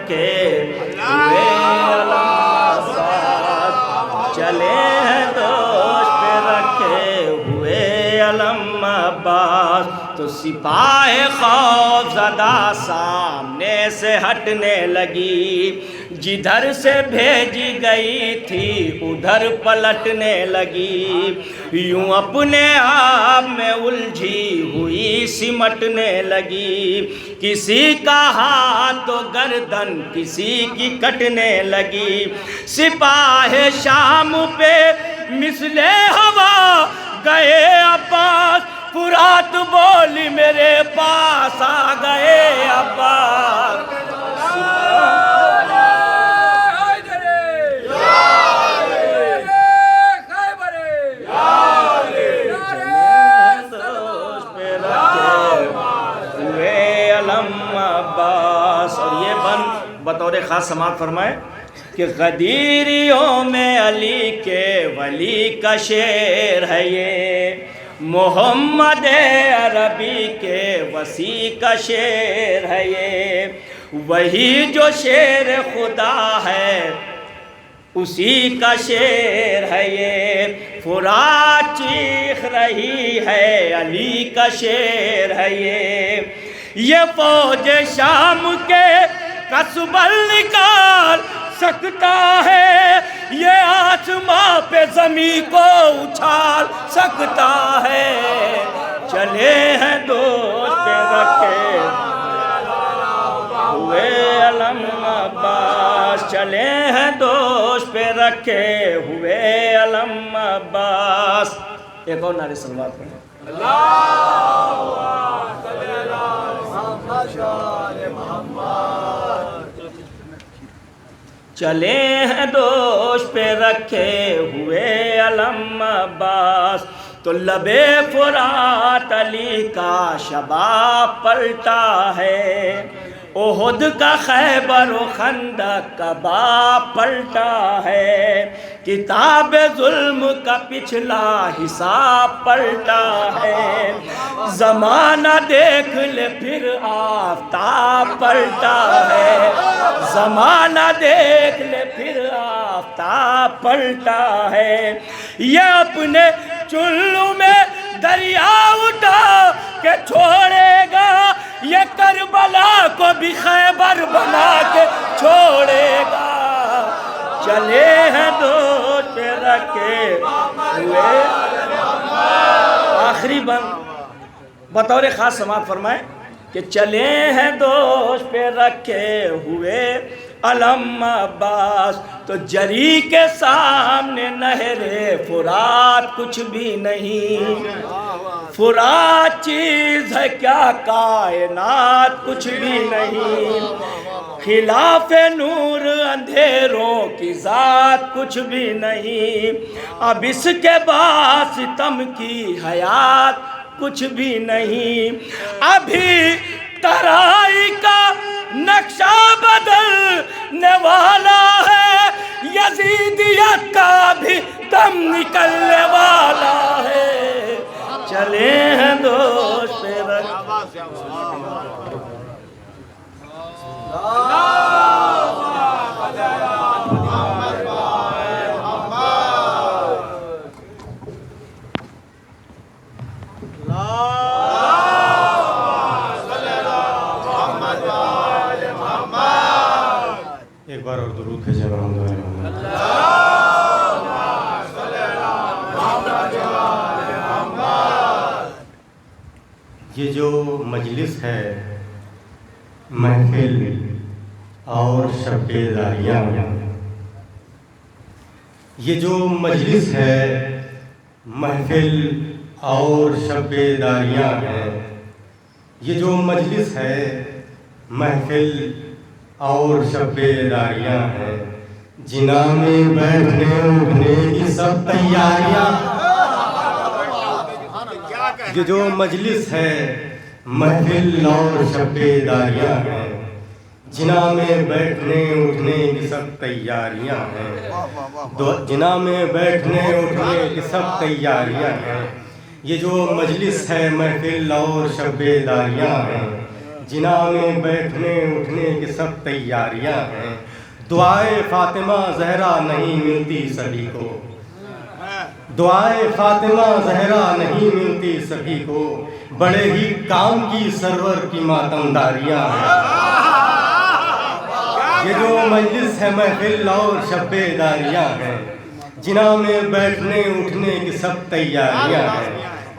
رکھے ہوئے علم عباس، چلے ہیں دوش پہ رکھے ہوئے علم عباس، تو سپاہ خوف زدہ سامنے سے ہٹنے لگی، جدھر سے بھیجی گئی تھی ادھر پلٹنے لگی، یوں اپنے آپ میں الجھی ہوئی سمٹنے لگی، کسی کا ہاتھ تو گردن کسی کی کٹنے لگی، سپاہ شام پہ مثل ہوا گئے عباس، فرات بولی میرے پاس آ گئے عباس، اور یہ بطور خاص سماعت فرمائے کہ غدیریوں میں علی کے ولی کا شعر ہے یہ، محمد عربی کے وسیع کا شعر ہے یہ، وہی جو شعر خدا ہے اسی کا شعر ہے یہ، فرات چیخ رہی ہے علی کا شعر ہے یہ فوج شام کے قصبل نکال سکتا ہے، یہ آسماں پہ زمین کو اچھال سکتا ہے، چلے ہیں دوش پہ رکھے ہوئے علم عباس، چلے ہیں دوش پہ رکھے ہوئے علم عباس۔ ایک اور نعرے سلوات پڑھیں، چلے ہیں دوش پہ رکھے ہوئے علم عباس، تو لبے فرات علی کا شباب پلٹا ہے، احد کا خیبر و خندق کا باب پلٹا ہے، کتاب ظلم کا پچھلا حساب پلٹا ہے، زمانہ دیکھ لے پھر آفتاب پلٹا ہے، زمانہ دیکھ لے پھر آفتاب پلٹا ہے، یہ اپنے چلو میں دریا اٹھا کے چھوڑے گا، یہ کربلا کو بھی خیبر بنا کے چھوڑے گا، چلے ہیں دوش پہ رکھے ہوئے۔ آخری بند بطور خاص سماعت فرمائیں کہ چلے ہیں دوش پہ رکھے ہوئے علم عباس، تو جری کے سامنے نہر فرات کچھ بھی نہیں، فرات چیز ہے کیا کائنات کچھ بھی نہیں، خلاف نور اندھیروں کی ذات کچھ بھی نہیں، اب اس کے بعد ستم کی حیات کچھ بھی نہیں، ابھی ترائی کا نقشہ بدلنے والا ہے، یزیدیت کا بھی دم نکلنے والا ہے، چلے ہیں دوش پہ ایک بار اور درود ہے جب ہم یہ جو مجلس ہے محفل اور شب بیداریاں، یہ جو مجلس ہے محفل اور شب بیداریاں ہیں، یہ جو مجلس ہے محفل اور شب بیداریاں ہیں، جناح میں بیٹھنے اٹھنے کی سب تیاریاں، یہ جو مجلس ہے محفل اور شب بیداریاں ہیں، جناح میں بیٹھنے اٹھنے کی سب تیاریاں ہیں، جناح میں بیٹھنے اٹھنے کی سب تیاریاں ہیں، یہ جو مجلس ہے محفل اور شب بیداریاں ہیں، جنا میں بیٹھنے اٹھنے کی سب تیاریاں ہیں، دعائے فاطمہ زہرا نہیں ملتی سبھی کو، دعائے فاطمہ زہرا نہیں ملتی سبھی کو، بڑے ہی کام کی سرور کی ماتمداریاں ہیں۔ یہ جو مجلس ہے محفل اور شب بیداریاں ہیں، جنا میں بیٹھنے اٹھنے کی سب تیاریاں ہیں،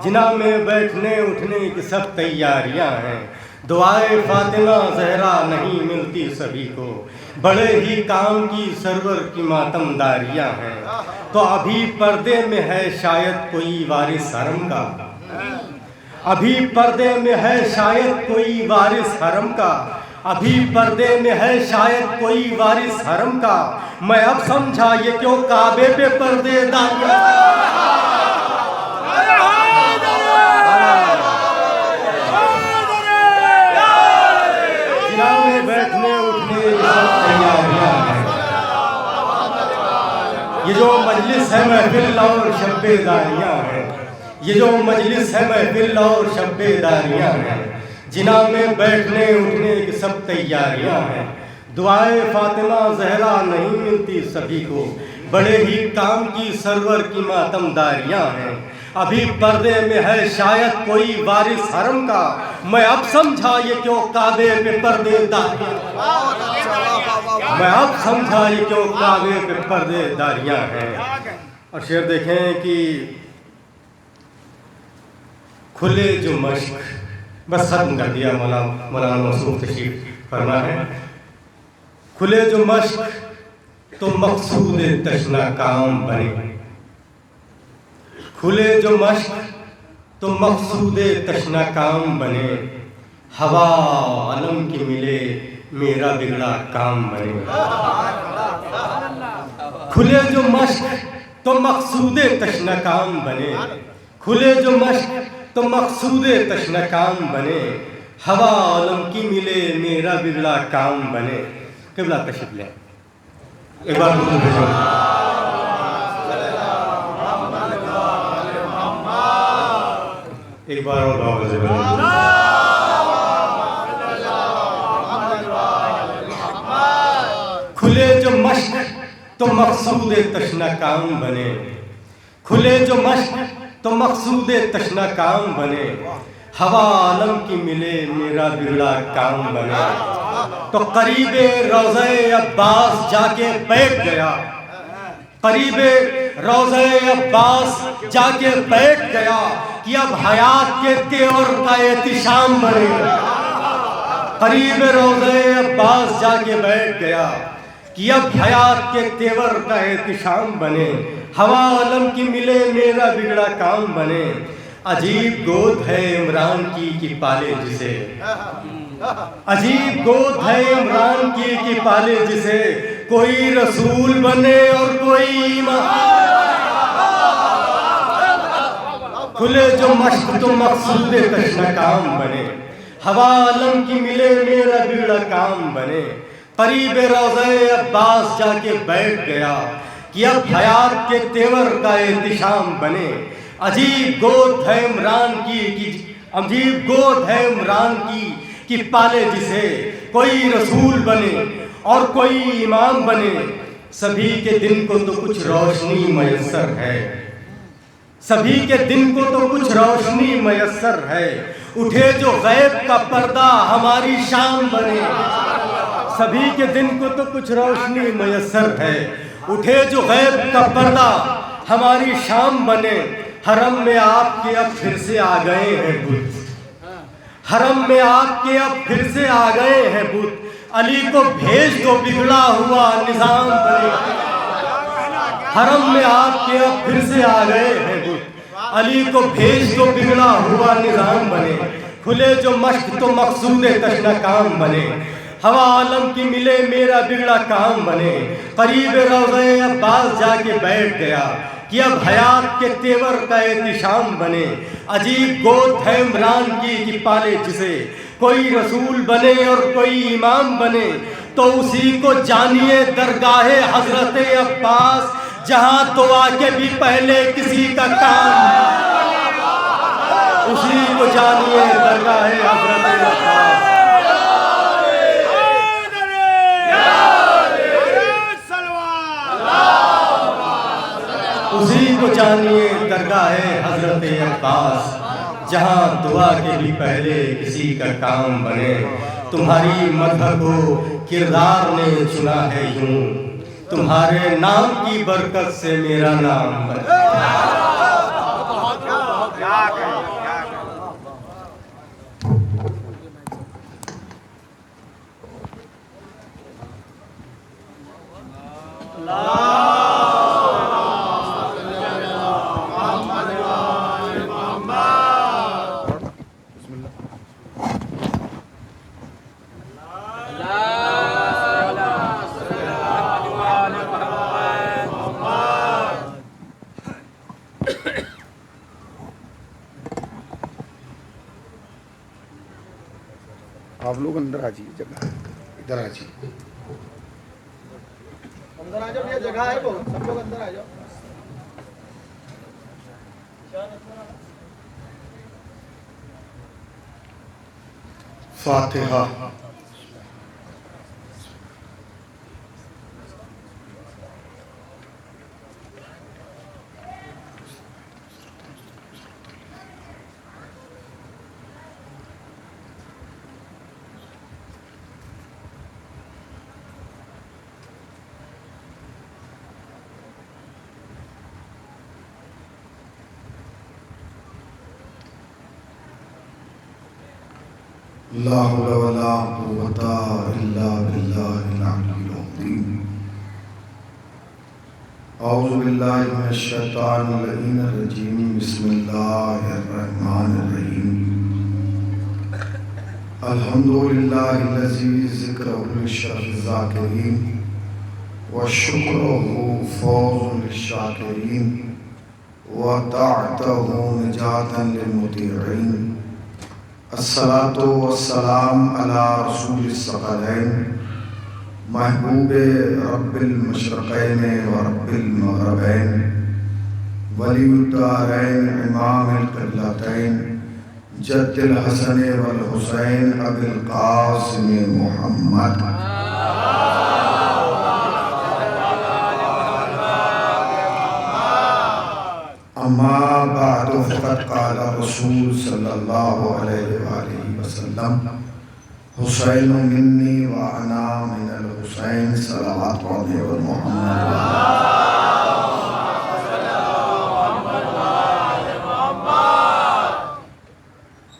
جنا میں بیٹھنے اٹھنے کی سب تیاریاں ہیں، دعائے فاطمہ زہرا نہیں ملتی سبھی کو، بڑے ہی کام کی سرور کی ماتمداریاں ہیں۔ تو ابھی پردے میں ہے شاید کوئی وارث حرم کا، ابھی پردے میں ہے شاید کوئی وارث حرم کا، ابھی پردے میں ہے شاید کوئی وارث حرم کا، میں اب سمجھا یہ کیوں کعبے پہ پردے داریاں، جنا میں بیٹھنے اٹھنے کی سب تیاریاں ہیں۔ یہ جو مجلس ہے محفل اور شب بیداریاں ہیں، یہ جو مجلس ہے محفل اور شب بیداریاں ہیں، جنا میں بیٹھنے اٹھنے کی سب تیاریاں ہیں، دعائے فاطمہ زہرا نہیں ملتی سبھی کو، بڑے ہی کام کی سرور کی ماتمداریاں ہیں۔ ابھی پردے میں ہے شاید کوئی وارث حرم کا، میں اب سمجھا یہ کیوں کعبے پہ پردے داریاں، میں اب سمجھا یہ کیوں کعبے پہ پردے داریاں ہیں۔ اور شعر دیکھیں کہ کھلے جو مشق، بس ختم کر دیا مولانا موصوف تشریف فرما ہے، کھلے جو مشق تو مقصود تشنا کام بنے، کھلے جو مشق تو مقصود تشنا کام بنے، ہوا علم کی ملے میرا بگڑا کام بنے، کھلے جو مشق تو مقصود تشنا کام بنے، کھلے جو مشق تو مقصود تشنا کام بنے، ہوا علم کی ملے میرا بگڑا کام بنے۔ قبلہ تشریف لیں ایک بار ایک بار اور کھلے جو مشق تو مقصود تشنا کام بنے، کھلے جو مشق تو مقصود تشنا کام بنے، ہوا عالم کی ملے میرا بگڑا کام بنے۔ تو قریب روضہ عباس جا کے بیٹھ گیا، قریب روضہ عباس جا کے بیٹھ گیا کہ اب حیات کے تیور کا احتشام بنے، قریب روضہ عباس جا کے بیٹھ گیا کہ اب حیات کے تیور کا احتشام بنے، ہوا علم کی ملے میرا بگڑا کام بنے۔ عجیب گود ہے عمران کی پالے جسے، عجیب گود ہے عمران کی پالے جسے، کوئی رسول بنے اور کوئی ایمان، کھلے جو مشق تو مقصود تشنا کام بنے، ہوا علم کی ملے میرا بگڑا کام بنے۔ قریب روضہ عباس جا کے بیٹھ گیا کہ اب حیات کے تیور کا احتشام بنے، عجیب گود ہے عمران کی، عجیب گود ہے عمران کی پالے جسے، کوئی رسول بنے اور کوئی امام بنے، سبھی کے دن کو تو کچھ روشنی میسر ہے، سبھی کے دن کو تو کچھ روشنی میسر ہے، اٹھے جو غیب کا پردہ ہماری شام بنے، سبھی کے دن کو تو کچھ روشنی میسر ہے، اٹھے جو غیب کا پردہ ہماری شام بنے۔ حرم میں آپ کے اب پھر سے آ گئے ہیں بت، حرم میں آپ کے اب پھر سے آ گئے ہیں بت، علی کو بھیج دو بگڑا ہوا نظام بنے، حرم میں آپ کے اب پھر سے آ گئے ہیں بت، علی کو بھیج دو بگڑا ہوا نظام بنے، کھلے جو مشق تو مقصود تشنا کام بنے، ہوا عالم کی ملے میرا بگڑا کام بنے۔ قریب روضہ عباس جا کے بیٹھ گیا کہ اب حیات کے تیور کا احتشام بنے، عجیب گود ہے عمران کی پالے جسے، کوئی رسول بنے اور کوئی امام بنے، تو اسی کو جانیے درگاہ حضرت عباس، جہاں تو آ کے بھی پہلے کسی کا کام، اسی کو جانیے درگاہ حضرت عباس۔ جانیے درگاہ حضرت عباس، جہاں دعا کے بھی پہلے کسی کا کام بنے، تمہاری مدح کو کردار نے چنا ہے یوں، تمہارے نام کی برکت سے میرا نام بنے۔ آپ لوگ اندر آ جائیے، جگہ ہے، ادھر آ جائیے، اندر آ جاؤ، یہ جگہ ہے بہت، سب لوگ اندر آ جاؤ۔ فاتحہ۔ لا حول ولا قوة إلا بالله العلي العظيم۔ أعوذ بالله من الشيطان اللعين الرجيم، بسم الله الرحمن الرحيم۔ الحمد لله الذي ذكره للشرف الذاكرين، وشكره فوز للشاكرين، وطاعته نجاة للمطيعين۔ الصلاة والسلام على رسول الثقلين، محبوب رب المشرقین ورب المغربین، ولی الدارین امام القبلتین، جد الحسن والحسین ابی القاسم محمد۔ اما بعد فقد قال رسول صلی اللہ علیہ وآلہ وسلم، حسین منی وانا من الحسین صلوات علیہ محمد۔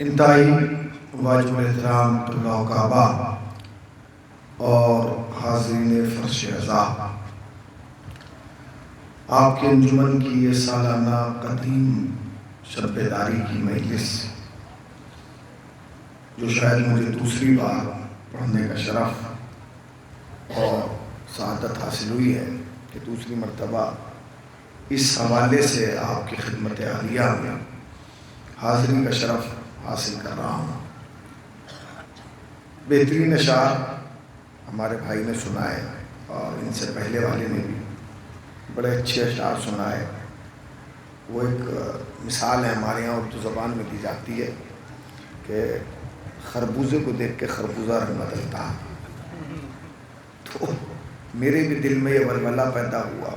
انتہائی واجب احترام طلاب کعبہ اور حاضرین فرش عزا، آپ کے انجمن کی یہ سالانہ قدیم شب بیداری کی مجلس، جو شاید مجھے دوسری بار پڑھنے کا شرف اور سعادت حاصل ہوئی ہے کہ دوسری مرتبہ اس حوالے سے آپ کی خدمت عالیہ میں حاضری کا شرف حاصل کر رہا ہوں۔ بہترین اشعار ہمارے بھائی نے سنائے اور ان سے پہلے والے نے بھی بڑے اچھے اشعار سنائے۔ وہ ایک مثال ہے ہمارے یہاں اردو زبان میں دی جاتی ہے کہ خربوزے کو دیکھ کے خربوزہ رنگ بدلتا ہے، تو میرے بھی دل میں یہ ولولہ پیدا ہوا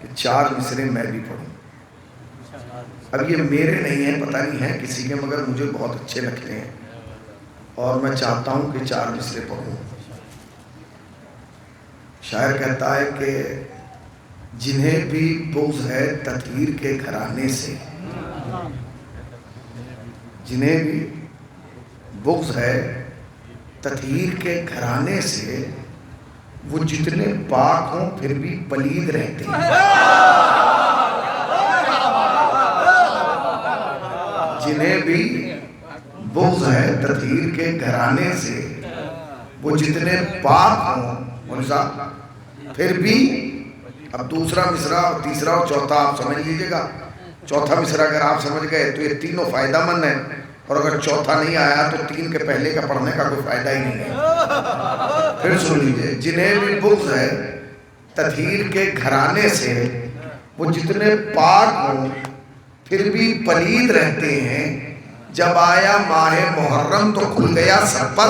کہ 4 مصرے میں بھی پڑھوں۔ اب یہ میرے نہیں ہیں، پتہ نہیں ہے کسی کے، مگر مجھے بہت اچھے لگتے ہیں اور میں چاہتا ہوں کہ 4 مصرے پڑھوں۔ شاعر کہتا ہے کہ جنہیں بھی بغض ہے تطہیر کے گھرانے سے، جنہیں بھی بغض ہے تطہیر کے گھرانے سے، وہ جتنے پاک ہوں پھر بھی پلید رہتے ہیں۔ جنہیں بھی بغض ہے تطہیر کے گھرانے سے، وہ جتنے پاک ہوں پھر بھی، اب دوسرا مصرع اور تیسرا اور چوتھا آپ سمجھ لیجئے گا۔ چوتھا مصرع اگر آپ سمجھ گئے تو یہ تینوں فائدہ مند ہیں، اور اگر چوتھا نہیں آیا تو 3 کے پہلے کا پڑھنے کا کوئی فائدہ ہی نہیں ہے۔ پھر سن لیجئے، جنہیں بھی بغض ہے تطہیر کے گھرانے سے، وہ جتنے پاک ہوں پھر بھی پلید رہتے ہیں۔ جب آیا ماہ محرم تو کھل گیا سب پر،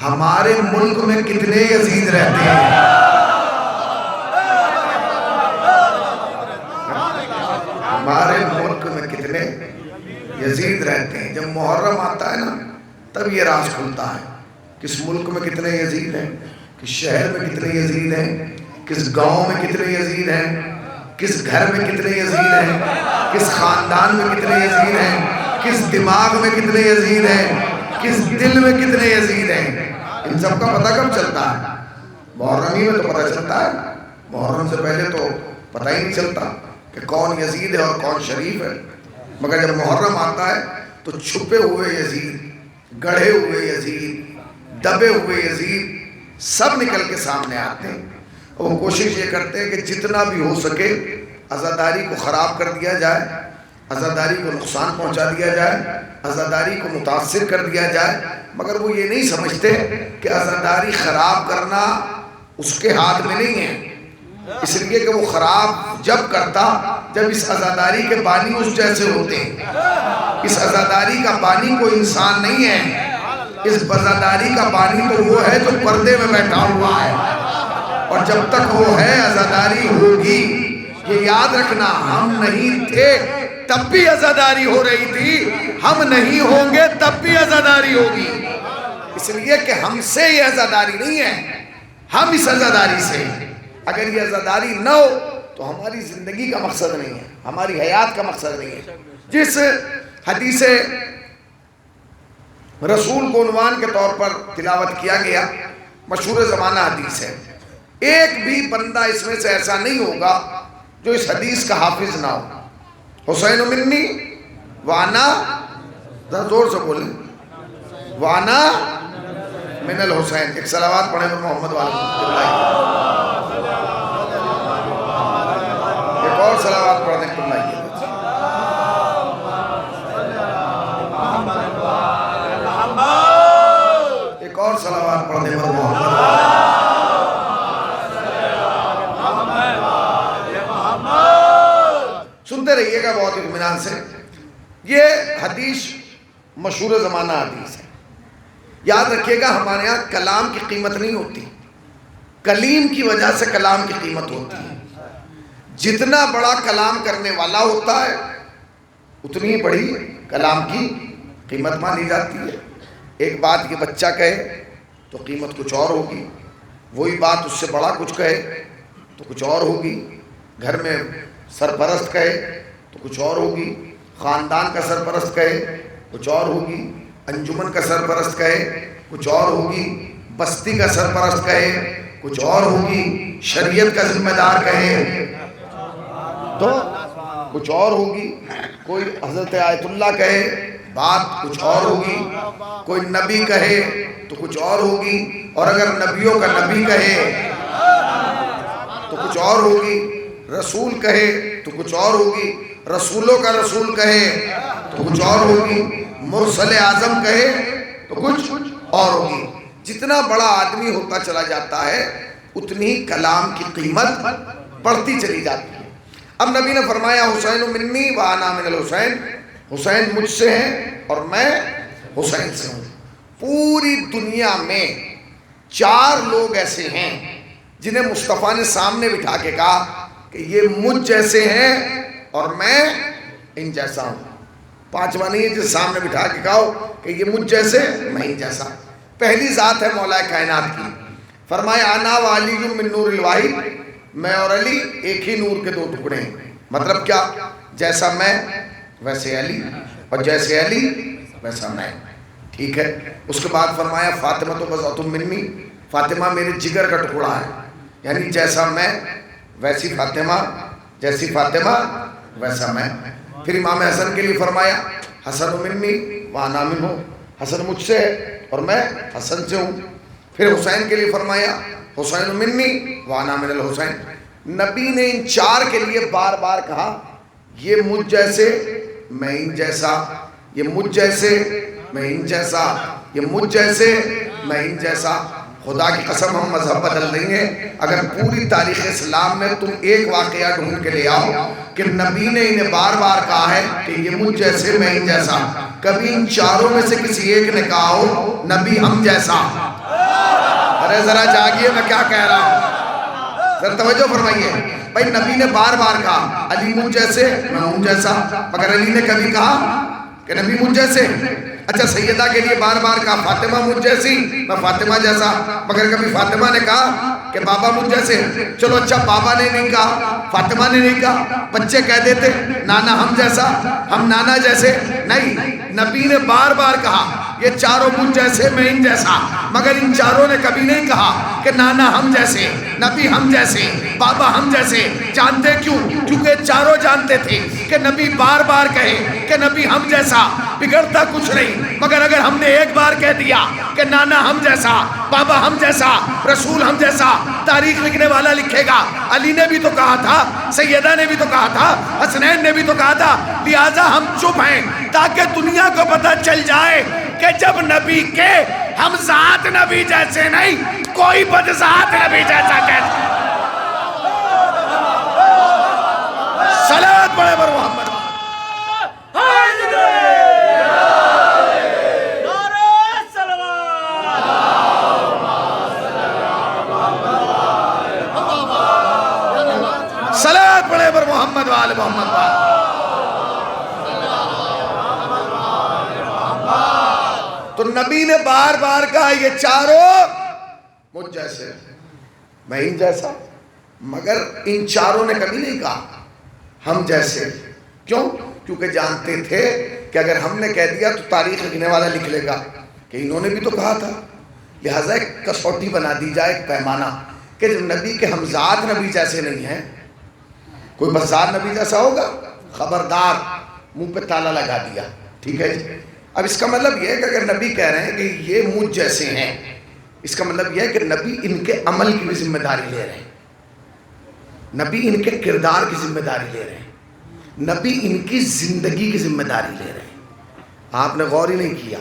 ہمارے ملک میں کتنے یزید رہتے ہیں۔ ہمارے ملک میں کتنے یزید رہتے ہیں. جب محرم آتا ہے نا تب یہ راز کھلتا ہے. کس ملک میں کتنے یزید ہیں, کس شہر میں کتنے یزید ہیں, کس گاؤں میں کتنے یزید ہیں, کس گھر میں کتنے یزید ہیں, کس خاندان میں کتنے یزید ہیں, کس دماغ میں کتنے یزید ہیں, کس دل میں کتنے یزید ہیں. ان سب کا پتہ کب چلتا ہے؟ محرمی میں تو پتہ چلتا ہے. محرم سے پہلے تو پتہ ہی نہیں چلتا کہ کون یزید ہے اور کون شریف ہے. مگر جب محرم آتا ہے تو چھپے ہوئے یزید, گڑھے ہوئے یزید, دبے ہوئے یزید سب نکل کے سامنے آتے ہیں. وہ کوشش یہ کرتے ہیں کہ جتنا بھی ہو سکے عزاداری کو خراب کر دیا جائے, عزاداری کو نقصان پہنچا دیا جائے, عزاداری کو متاثر کر دیا جائے. مگر وہ یہ نہیں سمجھتے کہ عزاداری خراب کرنا اس کے ہاتھ میں نہیں ہے, اس لیے کہ وہ خراب جب کرتا جب اس عزاداری کے بانی اس جیسے ہوتے ہیں. اس عزاداری کا بانی کوئی انسان نہیں ہے, اس عزاداری کا بانی تو وہ ہے جو پردے میں بیٹھا ہوا ہے. اور جب تک وہ ہے عزاداری ہوگی. یہ یاد رکھنا, ہم نہیں تھے تب بھی عزاداری ہو رہی تھی, ہم نہیں ہوں گے تب بھی عزاداری ہوگی. اس لیے کہ ہم سے یہ عزاداری نہیں ہے, ہم اس عزاداری سے. اگر یہ عزاداری نہ ہو تو ہماری زندگی کا مقصد نہیں ہے, ہماری حیات کا مقصد نہیں ہے. جس حدیث رسول کو عنوان کے طور پر تلاوت کیا گیا, مشہور زمانہ حدیث ہے. ایک بھی بندہ اس میں سے ایسا نہیں ہوگا جو اس حدیث کا حافظ نہ ہو. حسین منی وانا, ذرا زور سے بولیں, وانا من الحسین. ایک صلوات پڑھیں پر محمد والا. ایک اور صلوات پڑھنے کو لائیے. ایک اور صلوات پڑھنے پر محمد. سنتے رہیے گا بہت اطمینان سے. یہ حدیث مشہور زمانہ حدیث ہے. یاد رکھیے گا, ہمارے ہاں کلام کی قیمت نہیں ہوتی, کلیم کی وجہ سے کلام کی قیمت ہوتی ہے. جتنا بڑا کلام کرنے والا ہوتا ہے اتنی بڑی کلام کی قیمت مانی جاتی ہے. ایک بات یہ بچہ کہے تو قیمت کچھ اور ہوگی, وہی بات اس سے بڑا کچھ کہے تو کچھ اور ہوگی. گھر میں سرپرست کہے تو کچھ اور ہوگی, خاندان کا سرپرست کہے کچھ اور ہوگی, انجمن کا سرپرست کہے کچھ اور ہوگی, بستی کا سرپرست کہے کچھ اور ہوگی, شریعت کا ذمہ دار کہے تو کچھ اور ہوگی, کوئی حضرت آیت اللہ کہے بات کچھ اور ہوگی, کوئی نبی کہے تو کچھ اور ہوگی, اور اگر نبیوں کا نبی کہے تو کچھ اور ہوگی, رسول کہے تو کچھ اور ہوگی, رسولوں کا رسول کہے تو کچھ اور ہوگی, مرسل اعظم کہے تو کچھ اور ہوگی. جتنا بڑا آدمی ہوتا چلا جاتا ہے اتنی کلام کی قیمت بڑھتی چلی جاتی ہے. اب نبی نے فرمایا حسین منی وانا من الحسین, حسین مجھ سے ہیں اور میں حسین سے ہوں. پوری دنیا میں 4 لوگ ایسے ہیں جنہیں مصطفیٰ نے سامنے بٹھا کے کہا کہ یہ مجھ جیسے ہیں اور میں ان جیسا ہوں. 5واں نہیں ہے جس سامنے بٹھا کے کہا کہ یہ مجھ جیسے میں ان جیسا. پہلی ذات ہے مولا کائنات کی. فرمایا انا و علی من نور الواحد, میں اور علی ایک ہی نور کے 2 ٹکڑے ہیں. مطلب کیا؟ جیسا میں ویسے علی, اور جیسے علی ویسا میں. ٹھیک ہے. اس کے بعد فرمایا فاطمہ تو بضعۃ منی, فاطمہ میرے جگر کا ٹکڑا ہے, یعنی جیسا میں ویسی فاطمہ, جیسی فاطمہ ویسا میں. پھر امام حسن کے لیے فرمایا حسن منی وانا منہ, حسن مجھ سے ہے اور میں حسن سے ہوں. پھر حسین کے لیے فرمایا حسین منی وانا من الحسین. نبی نے ان 4 کے لیے بار بار کہا یہ مجھ جیسے میں ان جیسا, یہ مجھ جیسے میں ان جیسا, یہ مجھ جیسے میں ان جیسا. خدا کی قسم ہم مذہب بدل دیں گے اگر پوری تاریخ اسلام میں تم ایک واقعہ ڈھونڈ کے لے آؤ کہ نبی نے انہیں بار بار کہا ہے کہ یہ مجھ جیسے میں ان جیسا. کبھی ان 4 میں سے کسی ایک نے کہا ہو نبی ہم جیسا. ارے ذرا جاگیے, میں کیا کہہ رہا ہوں. ذرا توجہ فرمائیے بھائی، نبی نے بار بار کہا علی مجھ جیسے میں ہوں جیسا، مگر علی نے کبھی کہا کہ نبی مجھ جیسے؟ اچھا سیدہ کے لیے بار بار کہا فاطمہ مجھ جیسی میں فاطمہ جیسا، مگر کبھی فاطمہ نے کہا کہ بابا مجھ جیسے؟ چلو اچھا بابا نے نہیں کہا، فاطمہ نے نہیں کہا، بچے کہہ دیتے نانا ہم جیسا، ہم نانا جیسے؟ نہیں، نبی نے بار بار کہا یہ چاروں مجھ جیسے میں ان جیسا، مگر ان چاروں نے کبھی نہیں کہا کہ نانا ہم جیسے، نبی ہم جیسے، بابا ہم جیسے۔ جانتے کیوں؟ کیونکہ چاروں جانتے تھے کہ نبی بار بار کہے کہ نبی ہم جیسا بگڑتا کچھ نہیں، مگر اگر ہم نے ایک بار کہہ دیا کہ نانا ہم جیسا، بابا ہم جیسا، رسول ہم جیسا، تاریخ لکھنے والا لکھے گا علی نے بھی تو کہا تھا، سیدہ نے بھی تو کہا تھا، حسنین نے بھی تو کہا تھا، لہٰذا ہم چپ ہیں تاکہ دنیا کو پتہ چل جائے کہ جب نبی کے ہم ذات نبی جیسے نہیں، کوئی بدذات نبی جیسا کہتے ہیں۔ صلوات پڑھے بر محمد۔ صلوات پڑھے بر محمد وآل محمد وآل۔ تو نبی نے بار بار کہا یہ چاروں مجھ جیسے میں ان جیسا، مگر ان چاروں نے کبھی نہیں کہا ہم جیسے۔ کیوں؟ کیونکہ جانتے تھے کہ اگر ہم نے کہہ دیا تو تاریخ لکھنے والا لکھ لے گا کہ انہوں نے بھی تو کہا تھا، لہٰذا ایک کسوٹی بنا دی جائے، ایک پیمانہ، کہ جب نبی کے ہمزاد نبی جیسے نہیں ہیں، کوئی بزاد نبی جیسا ہوگا، خبردار، منہ پہ تالا لگا دیا۔ ٹھیک ہے جی؟ اب اس کا مطلب یہ ہے کہ اگر نبی کہہ رہے ہیں کہ یہ مجھ جیسے ہیں، اس کا مطلب یہ ہے کہ نبی ان کے عمل کی بھی ذمہ داری لے رہے ہیں، نبی ان کے کردار کی ذمہ داری لے رہے ہیں، نبی ان کی زندگی کی ذمہ داری لے رہے ہیں۔ آپ نے غور ہی نہیں کیا،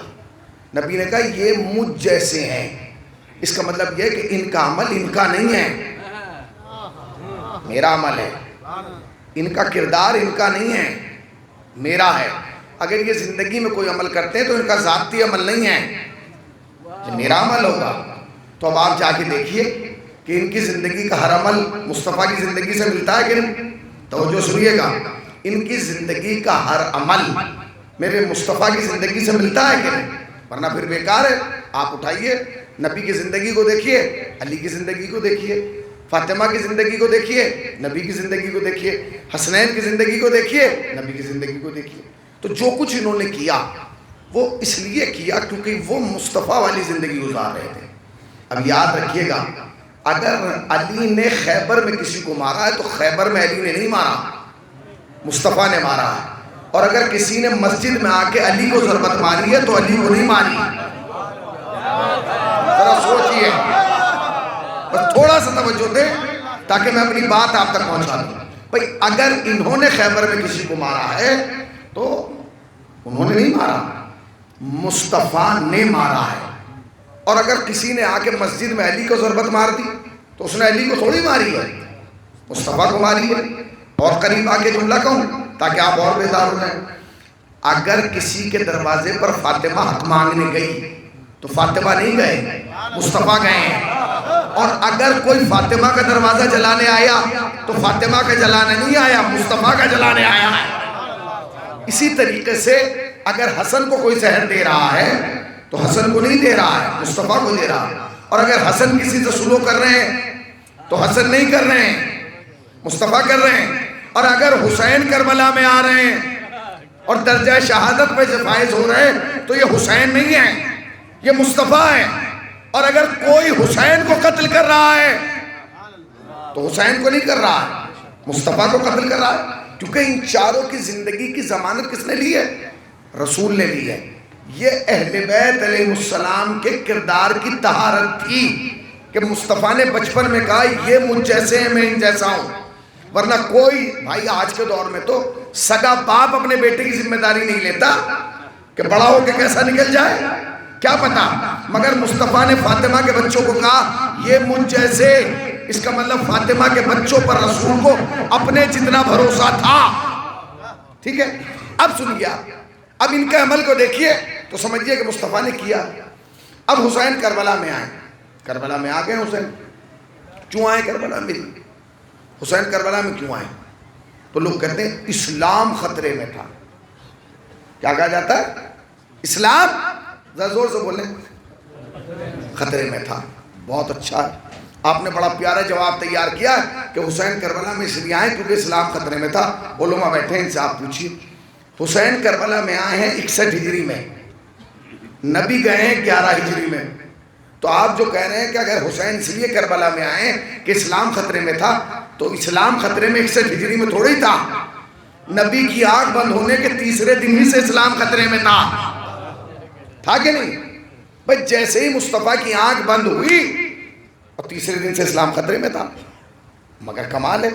نبی نے کہا یہ مجھ جیسے ہیں، اس کا مطلب یہ ہے کہ ان کا عمل ان کا نہیں ہے، میرا عمل ہے، ان کا کردار ان کا نہیں ہے، میرا ہے۔ اگر یہ زندگی میں کوئی عمل کرتے ہیں تو ان کا ذاتی عمل نہیں ہے، میرا عمل ہوگا۔ تو اب آپ جا کے دیکھیے کہ ان کی زندگی کا ہر عمل مصطفیٰ کی زندگی سے ملتا ہے کہ نہیں؟ توجہ سنیے گا، ان کی زندگی کا ہر عمل میرے مصطفیٰ کی زندگی سے ملتا ہے کہ نہیں؟ ورنہ پھر بیکار ہے۔ آپ اٹھائیے نبی کی زندگی کو دیکھیے، علی کی زندگی کو دیکھیے، فاطمہ کی زندگی کو دیکھیے، نبی کی زندگی کو دیکھیے، حسنین کی زندگی کو دیکھیے، نبی کی زندگی کو دیکھیے۔ تو جو کچھ انہوں نے کیا وہ اس لیے کیا کیونکہ وہ مصطفیٰ والی زندگی گزار رہے تھے۔ اب یاد رکھیے گا، اگر علی نے خیبر میں کسی کو مارا ہے تو خیبر میں علی نے نہیں مارا، مصطفیٰ نے مارا ہے، اور اگر کسی نے مسجد میں آ کے علی کو ضربت ماری ہے تو علی کو نہیں ماری۔ ذرا سوچئے، بس تھوڑا سا توجہ دیں تاکہ میں اپنی بات آپ تک پہنچا دوں۔ بھئی اگر انہوں نے خیبر میں کسی کو مارا ہے تو انہوں نے نہیں مارا، مصطفیٰ نے مارا ہے۔ اور اگر کسی نے آ کے مسجد میں علی کو ضربت مار دی تو اس نے علی کو تھوڑی ماری ہے، مصطفیٰ کو ماری ہے۔ اور قریب آ کے جملہ کہوں تاکہ آپ اور بیدار ہو جائیں، اگر کسی کے دروازے پر فاطمہ حق مانگنے گئی تو فاطمہ نہیں گئے، مصطفیٰ گئے ہیں۔ اور اگر کوئی فاطمہ کا دروازہ جلانے آیا تو فاطمہ کا جلانے نہیں آیا، مصطفیٰ کا جلانے آیا ہے۔ اسی طریقے سے اگر حسن کو کوئی زہر دے رہا ہے تو حسن کو نہیں دے رہا ہے، مصطفیٰ کو دے رہا ہے۔ اور اگر حسن کسی سے سلوک کر رہے ہیں تو حسن نہیں کر رہے ہیں، مصطفیٰ کر رہے ہیں۔ اور اگر حسین کربلا میں آ رہے ہیں اور درجہ شہادت پہ فائز ہو رہے ہیں تو یہ حسین نہیں ہے، یہ مصطفیٰ ہے۔ اور اگر کوئی حسین کو قتل کر رہا ہے تو حسین کو نہیں کر رہا ہے، مصطفیٰ کو قتل کر رہا ہے، کیونکہ ان چاروں کی زندگی کی ضمانت کس نے لی ہے؟ رسول نے لی ہے۔ یہ اہل بیت علیہ السلام کے کردار کی طہارت تھی کہ مصطفیٰ نے بچپن میں کہا یہ مجھ جیسے ہیں، میں ان جیسا ہوں۔ ورنہ کوئی بھائی آج کے دور میں تو سگا باپ اپنے بیٹے کی ذمہ داری نہیں لیتا کہ بڑا ہو کے کیسا نکل جائے، کیا پتا۔ مگر مصطفیٰ نے فاطمہ کے بچوں کو کہا یہ مجھ جیسے، اس کا مطلب فاطمہ کے بچوں پر رسول کو اپنے جتنا بھروسہ تھا۔ ٹھیک ہے، اب سنیے، اب ان کے عمل کو دیکھیے تو سمجھیے کہ مصطفیٰ نے کیا۔ اب حسین کربلا میں آئے، کربلا میں آ گئے حسین، کیوں آئے کربلا میں؟ حسین کربلا میں کیوں آئے؟ تو لوگ کہتے ہیں اسلام خطرے میں تھا. کیا کہا جاتا ہے؟ اسلام، ذرا زور سے بولیں، خطرے میں تھا. بہت اچھا ہے، آپ نے بڑا پیارا جواب تیار کیا ہے کہ حسین کربلا میں اس لیے آئے کیونکہ اسلام خطرے میں تھا. علماء بیٹھے ہیں، ان سے آپ پوچھیے. حسین کربلا میں آئے ہیں 61 ہجری میں، نبی گئے ہیں 11 ہجری میں. تو آپ جو کہہ رہے ہیں کہ اگر حسین اس لیے کربلا میں آئے کہ اسلام خطرے میں تھا، تو اسلام خطرے میں 61 ہجری میں تھوڑی تھا. نبی کی آنکھ بند ہونے کے تیسرے دن ہی سے اسلام خطرے میں تھا کہ نہیں؟ بھئی جیسے ہی مصطفیٰ کی آنکھ بند ہوئی اور تیسرے دن سے اسلام خطرے میں تھا. مگر کمال ہے،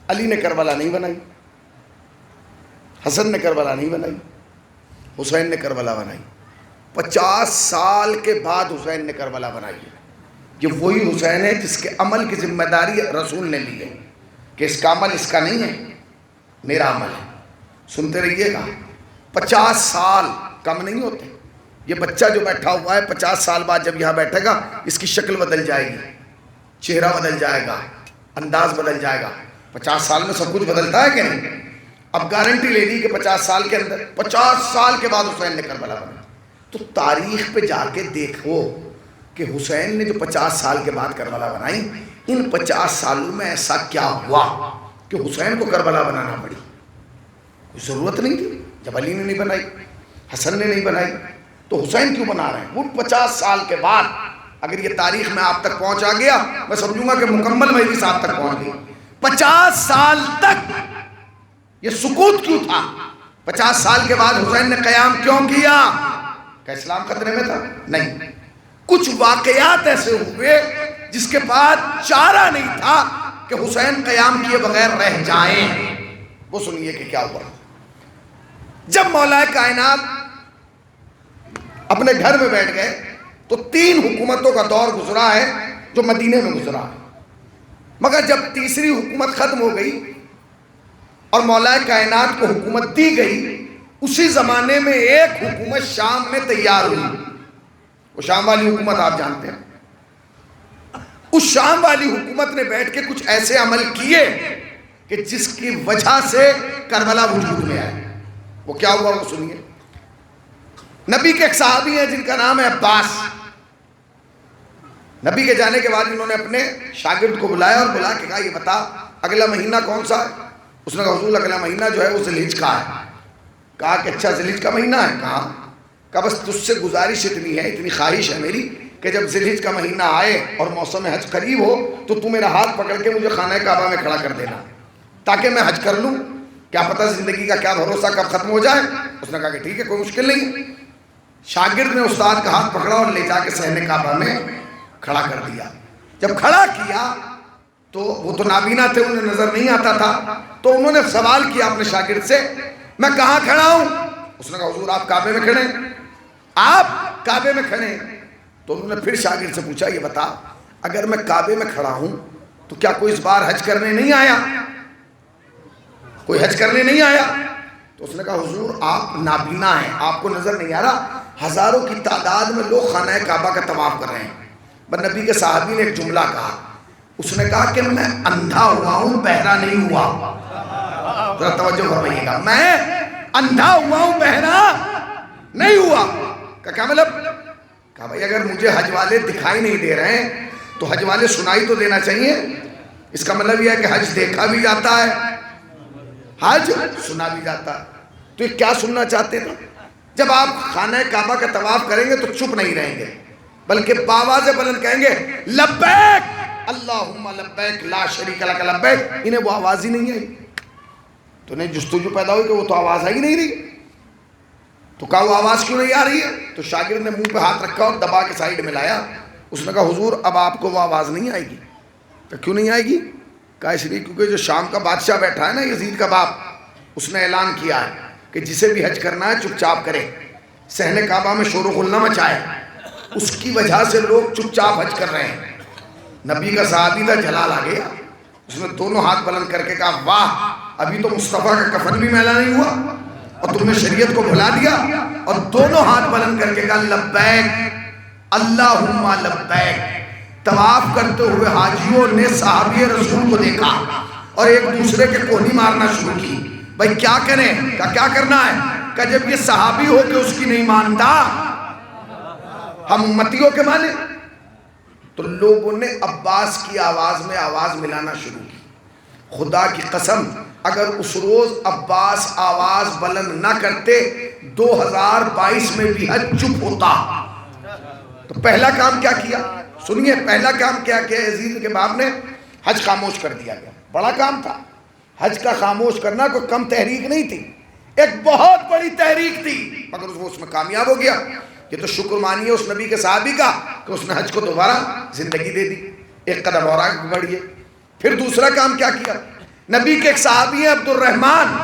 علی نے کربلا نہیں بنائی، حسن نے کربلا نہیں بنائی، حسین نے کربلا بنائی. 50 سال کے بعد حسین نے کربلا بنائی ہے. یہ وہی حسین ہے جس کے عمل کی ذمہ داری رسول نے لی ہے کہ اس کا عمل اس کا نہیں ہے، میرا عمل ہے. سنتے رہیے گا، 50 سال کم نہیں ہوتے. یہ بچہ جو بیٹھا ہوا ہے 50 سال بعد جب یہاں بیٹھے گا اس کی شکل بدل جائے گی، چہرہ بدل جائے گا، انداز بدل جائے گا. 50 سال میں سب کچھ بدلتا ہے کہ نہیں؟ اب گارنٹی لے لی کہ 50 سال کے اندر، 50 سال کے بعد حسین نے کربلا بنائی. تو تاریخ پہ جا کے دیکھو کہ حسین نے جو 50 سال کے بعد کربلا بنائی، ان 50 سالوں میں ایسا کیا ہوا کہ حسین کو کربلا بنانا پڑی؟ کوئی ضرورت نہیں تھی. جب علی نے نہیں بنائی، حسن نے نہیں بنائی، تو حسین کیوں بنا رہے ہیں؟ وہ 50 سال کے بعد اگر یہ تاریخ میں آپ تک پہنچ آ گیا، میں سمجھوں گا کہ مکمل مجلس آپ تک پہنچ گئی. 50 سال تک یہ سکوت کیوں تھا؟ 50 سال کے بعد حسین نے قیام کیوں کیا؟ کہ اسلام خطرے میں تھا؟ نہیں، کچھ واقعات ایسے ہوئے جس کے بعد چارہ نہیں تھا کہ حسین قیام کیے بغیر رہ جائیں. وہ سنیے کہ کیا ہوا. جب مولا کائنات اپنے گھر میں بیٹھ گئے تو 3 حکومتوں کا دور گزرا ہے جو مدینے میں گزرا ہے. مگر جب تیسری حکومت ختم ہو گئی اور مولا کائنات کو حکومت دی گئی، اسی زمانے میں ایک حکومت شام میں تیار ہوئی. وہ شام والی حکومت آپ جانتے ہیں. اس شام والی حکومت نے بیٹھ کے کچھ ایسے عمل کیے کہ جس کی وجہ سے کربلا وجود میں آئے. وہ کیا ہوا وہ سنیے. نبی کے ایک صحابی ہیں جن کا نام ہے عباس. نبی کے جانے کے بعد انہوں نے اپنے شاگرد کو بلایا اور بلا کے کہا یہ بتا اگلا مہینہ کون سا ہے؟ اس نے کہا حضور اگلا مہینہ جو ہے وہ ذی الحجہ کا ہے. کہا کہ اچھا ذی الحجہ کا مہینہ ہے؟ کہا بس تجھ سے گزارش اتنی ہے، اتنی خواہش ہے میری کہ جب ذی الحجہ کا مہینہ آئے اور موسم حج قریب ہو تو تو میرا ہاتھ پکڑ کے مجھے خانہ کعبہ میں کھڑا کر دینا تاکہ میں حج کر لوں. کیا پتہ زندگی کا کیا بھروسہ کب ختم ہو جائے. اس نے کہا کہ ٹھیک ہے، کوئی مشکل نہیں. شاگرد نے استاد کا ہاتھ پکڑا اور لے جا کے صحن کعبہ میں کھڑا کر دیا. جب کھڑا کیا تو وہ تو نابینا تھے، انہیں نظر نہیں آتا تھا، تو انہوں نے سوال کیا اپنے شاگرد سے میں کہاں کھڑا ہوں؟ اس نے کہا حضور آپ کعبے میں کھڑے ہیں، آپ کعبے میں کھڑے ہیں. تو انہوں نے پھر شاگرد سے پوچھا یہ بتا اگر میں کعبے میں کھڑا ہوں تو کیا کوئی اس بار حج کرنے نہیں آیا؟ کوئی حج کرنے نہیں آیا؟ تو اس نے کہا حضور آپ نابینا ہیں، آپ کو نظر نہیں آ رہا، ہزاروں کی تعداد میں لوگ خانہ کعبہ کا طواف کر رہے ہیں. بس نبی کے صحابی نے ایک جملہ کہا، اس نے کہا کہ میں اندھا ہوا ہوں، بہرا نہیں ہوا. ذرا توجہ فرمائیے گا، میں اندھا ہوا ہوں، بہرا نہیں ہوا. کیا مطلب؟ کہا بھائی اگر مجھے حج والے دکھائی نہیں دے رہے ہیں تو حج والے سنائی تو دینا چاہیے. اس کا مطلب یہ ہے کہ حج دیکھا بھی جاتا ہے، حج سنا بھی جاتا ہے. تو یہ کیا سننا چاہتے تھے؟ جب آپ خانہ کعبہ کا طواف کریں گے تو چپ نہیں رہیں گے بلکہ باواز بلند کہیں گے لبیک اللہم لبیک لا شریک لک لبیک. انہیں وہ آواز ہی نہیں آئی تو انہیں جستجو پیدا ہوئی کہ وہ تو آواز آ ہی نہیں رہی. تو کہا وہ آواز کیوں نہیں آ رہی ہے؟ تو شاگرد نے منہ پہ ہاتھ رکھا اور دبا کے سائیڈ میں لایا. اس نے کہا حضور اب آپ کو وہ آواز نہیں آئے گی. کہ کیوں نہیں آئے گی؟ کہا اس لیے کیونکہ جو شام کا بادشاہ بیٹھا ہے نا یزید کا باپ، اس نے اعلان کیا ہے کہ جسے بھی حج کرنا ہے چپ چاپ کرے، صحن کعبہ میں شور و غل نہ مچائے. اس کی وجہ سے لوگ چپ چاپ حج کر رہے ہیں. نبی کا صحابی تھا، جلال آ گیا. اس نے دونوں ہاتھ بلند کر کے کہا واہ ابھی تو مصطفیٰ کا کفن بھی میلا نہیں ہوا اور تم نے شریعت کو بھلا دیا. اور دونوں ہاتھ بلند کر کے کہا لبیک اللہم لبیک. طواف کرتے ہوئے حاجیوں نے صحابی رسول کو دیکھا اور ایک دوسرے کے کونی مارنا شروع کی. بھائی کیا کریں؟ کیا کرنا ہے؟ کہ جب یہ صحابی ہو کے اس کی نہیں مانتا ہم امتیوں کے مانے. تو لوگوں نے عباس کی آواز میں آواز ملانا شروع کی. خدا کی قسم اگر اس روز عباس آواز بلند نہ کرتے 2022 میں بھی حج چپ ہوتا. تو پہلا کام کیا کیا؟ سنیے پہلا کام کیا کیا یزید کے باپ نے؟ حج خاموش کر دیا گیا. بڑا کام تھا. حج کا خاموش کرنا کوئی کم تحریک نہیں تھی، ایک بہت بڑی تحریک تھی، مگر وہ اس میں کامیاب ہو گیا. یہ تو شکر مانیے اس نبی کے صحابی کا کہ اس نے حج کو دوبارہ زندگی دے دی. ایک قدم اور آگے بڑھیے. پھر دوسرا کام کیا کیا؟ نبی کے ایک صحابی ہیں عبد الرحمن.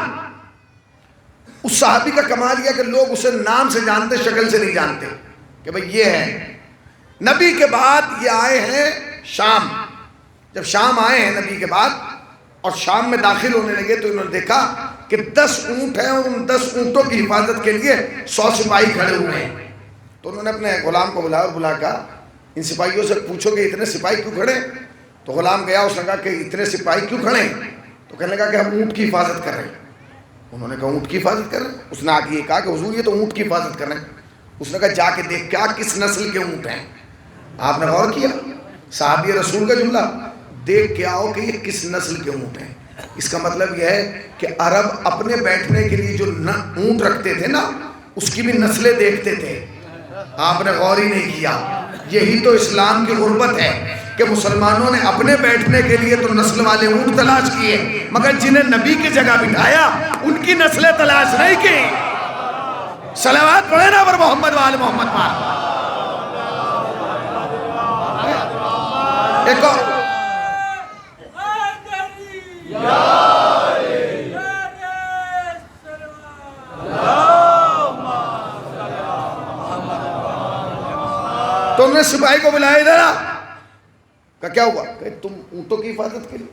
اس صحابی کا کمال یہ کہ لوگ اسے نام سے جانتے، شکل سے نہیں جانتے کہ بھئی یہ ہے. نبی کے بعد یہ آئے ہیں شام. جب شام آئے ہیں نبی کے بعد اور شام میں داخل ہونے لگے تو انہوں نے دیکھا کہ 10 اونٹ ہیں اور ان 10 اونٹوں کی حفاظت کے لیے 100 سپاہی کھڑے ہوئے ہیں. تو انہوں نے اپنے غلام کو بلایا اور بلا کہا ان سپاہیوں سے پوچھو کہ اتنے سپاہی کیوں کھڑے ہیں؟ تو غلام گیا، اس نے کہا کہ اتنے سپاہی کیوں کھڑے ہیں؟ تو کہنے لگا کہ ہم اونٹ کی حفاظت کر رہے ہیں. انہوں نے کہا اونٹ کی حفاظت کر رہے ہیں؟ اس نے آ کے یہ کہا کہ حضور یہ تو اونٹ کی حفاظت کر رہے ہیں. اس نے کہا جا کے دیکھ کیا کس نسل کے اونٹ ہیں. آپ نے غور کیا صحابی رسول کا جملہ؟ دیکھ کے آؤ کہ یہ کس نسل کے اونٹ ہیں. اس کا مطلب یہ ہے کہ عرب اپنے بیٹھنے کے لیے جو اونٹ رکھتے تھے نا اس کی بھی نسلیں دیکھتے تھے. آپ نے غور ہی نہیں کیا. یہی تو اسلام کی غربت ہے کہ مسلمانوں نے اپنے بیٹھنے کے لیے تو نسل والے اونٹ تلاش کیے مگر جنہیں نبی کی جگہ بٹھایا ان کی نسلیں تلاش نہیں کی. صلوات پڑھیں نا پر محمد وآل محمد پر. ایک اور تو انہوں نے سپاہی کو بلایا ادھر آ. کہا کیا ہوا؟ کہ تم اونٹوں کی حفاظت کے لیے.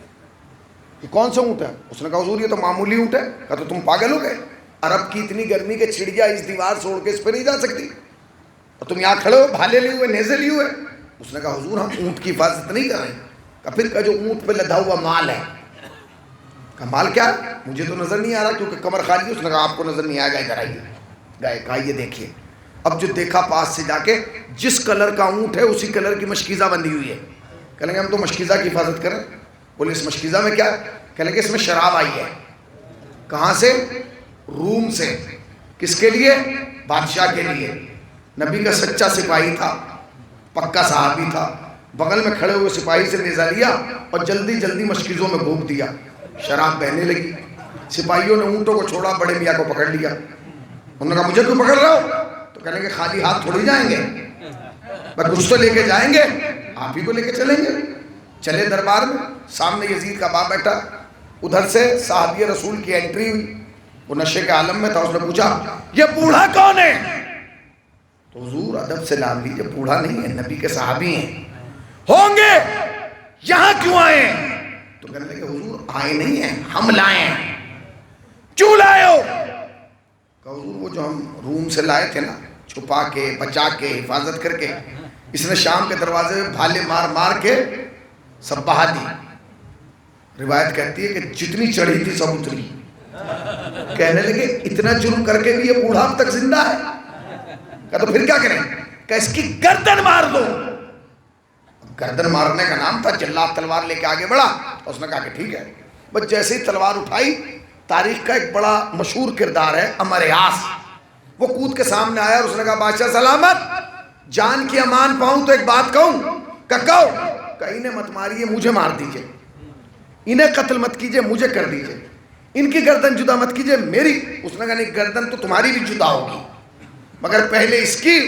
یہ کون سا اونٹ ہے؟ اس نے کہا حضور یہ تو معمولی اونٹ ہے. کہا تو تم پاگل ہو گئے؟ عرب کی اتنی گرمی کے چڑیا اس دیوار چھوڑ کے اس پہ نہیں جا سکتی اور تم یہاں کھڑے ہو بھالے لیے ہوئے نیزے لیے ہوئے. اس نے کہا حضور ہم اونٹ کی حفاظت نہیں کر رہے ہیں. کہا پھر کہا جو اونٹ پہ لدھا ہوا مال ہے. کہا مال کیا ہے؟ مجھے تو نظر نہیں آ رہا کیونکہ کمر خالی ہے. اس نے کہا آپ کو نظر نہیں آئے گا ادھر آئیے. گئے کہا یہ دیکھیے. اب جو دیکھا پاس سے جا کے جس کلر کا اونٹ ہے اسی کلر کی مشکیزہ بندھی ہوئی ہے. کہنے لگے ہم تو مشکیزہ کی حفاظت کریں. بولے اس مشکیزہ میں کیا ہے؟ کہنے لگے اس میں شراب آئی ہے. کہاں سے؟ روم سے. کس کے لیے؟ بادشاہ کے لیے. نبی کا سچا سپاہی تھا، پکا صحابی تھا. بغل میں کھڑے ہوئے سپاہی سے نیزہ لیا اور جلدی جلدی مشکیزوں میں گھونپ دیا. شراب بہنے لگی. سپاہیوں نے اونٹوں کو چھوڑا، بڑے میاں کو پکڑ لیا. انہوں نے کہا مجھے کیوں پکڑ رہا ہو؟ تو کہنے کہ خالی ہاتھ تھوڑی جائیں گے، پر کچھ تو لے کے جائیں گے، آپ ہی کو لے کے چلیں گے. چلے دربار میں. سامنے یزید کا باپ بیٹھا. ادھر سے صحابی رسول کی انٹری ہوئی. وہ نشے کے عالم میں تھا. اس نے پوچھا یہ بوڑھا کون ہے؟ تو حضور ادب سے نام لیجیے، بوڑھا نہیں ہے، نبی کے صحابی ہیں. ہوں گے یہاں کیوں آئے ہیں؟ تو کہنے لگے حضور آئے نہیں ہیں، ہم لائے ہیں. کیوں لائے ہو؟ کہ حضور وہ جو ہم روم سے لائے تھے نا، چھپا کے بچا کے حفاظت کر کے، اس نے شام کے دروازے میں بھالے مار مار کے سب بہا دی. روایت کہتی ہے کہ جتنی چڑھی تھی سب اتری. کہنے لگے اتنا جرم کر کے بھی یہ بوڑھا اب تک زندہ ہے. کہا تو پھر کیا کریں؟ کہ اس کی گردن مار دو. گردن مارنے کا نام تھا. جلاد تلوار لے کے آگے بڑھا. اس نے کہا کہ ٹھیک ہے. بس جیسے ہی تلوار اٹھائی، تاریخ کا ایک بڑا مشہور کردار ہے عمر یاس، وہ کود کے سامنے آیا اور اس نے کہا بادشاہ سلامت، جان کی امان پاؤں تو ایک بات کہوں. کہو. کہ انہیں مت ماریے، مجھے مار دیجئے. انہیں قتل مت کیجئے، مجھے کر دیجئے. ان کی گردن جدا مت کیجئے، میری. اس نے کہا نہیں، گردن تو تمہاری بھی جدا ہوگی مگر پہلے اس کی،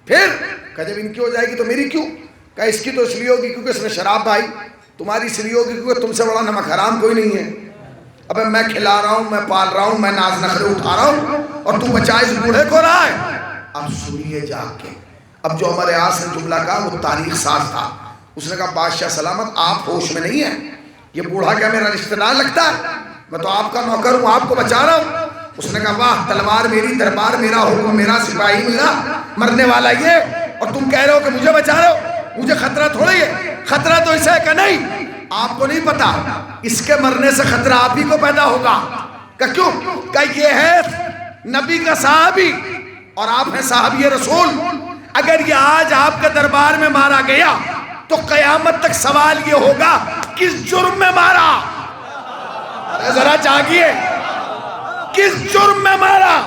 پھر کہ جب ان کی ہو جائے گی تو میری کیوں؟ کہ اس کی تو اس لیے ہوگی کیونکہ اس نے شراب بھائی. تمہاری اس لیے ہوگی کیونکہ تم سے بڑا نمک حرام کوئی نہیں ہے. ابے میں کھلا رہا ہوں، میں پال رہا ہوں، میں ناز نخرے اٹھا رہا ہوں اور تو بچا اس بوڑھے کو رہا ہے. اب سنیے جا کے. اب جو عمر یاس نے جملہ کہا وہ تاریخ ساز تھا. اس نے کہا بادشاہ سلامت، آپ ہوش میں نہیں ہیں. یہ بوڑھا کیا میرا رشتہ دار لگتا ہے؟ میں تو آپ کا نوکر ہوں، آپ کو بچا رہا ہوں. اس نے کہا واہ، تلوار میری، دربار میرا، حکم میرا، سپاہی میرا، مرنے والا یہ، اور تم کہہ رہے ہو کہ مجھے بچا رہے ہو. مجھے خطرہ تھوڑی ہے، خطرہ تو اسے کہ نہیں آپ کو نہیں پتا اس کے مرنے سے خطرہ آپ ہی کو پیدا ہوگا۔ کہ کیوں؟ کہ یہ ہے نبی کا صحابی اور آپ ہیں صحابی رسول، اگر یہ آج آپ کے دربار میں مارا گیا تو قیامت تک سوال یہ ہوگا کس جرم میں مارا؟ ذرا جاگیے، کس جرم میں مارا؟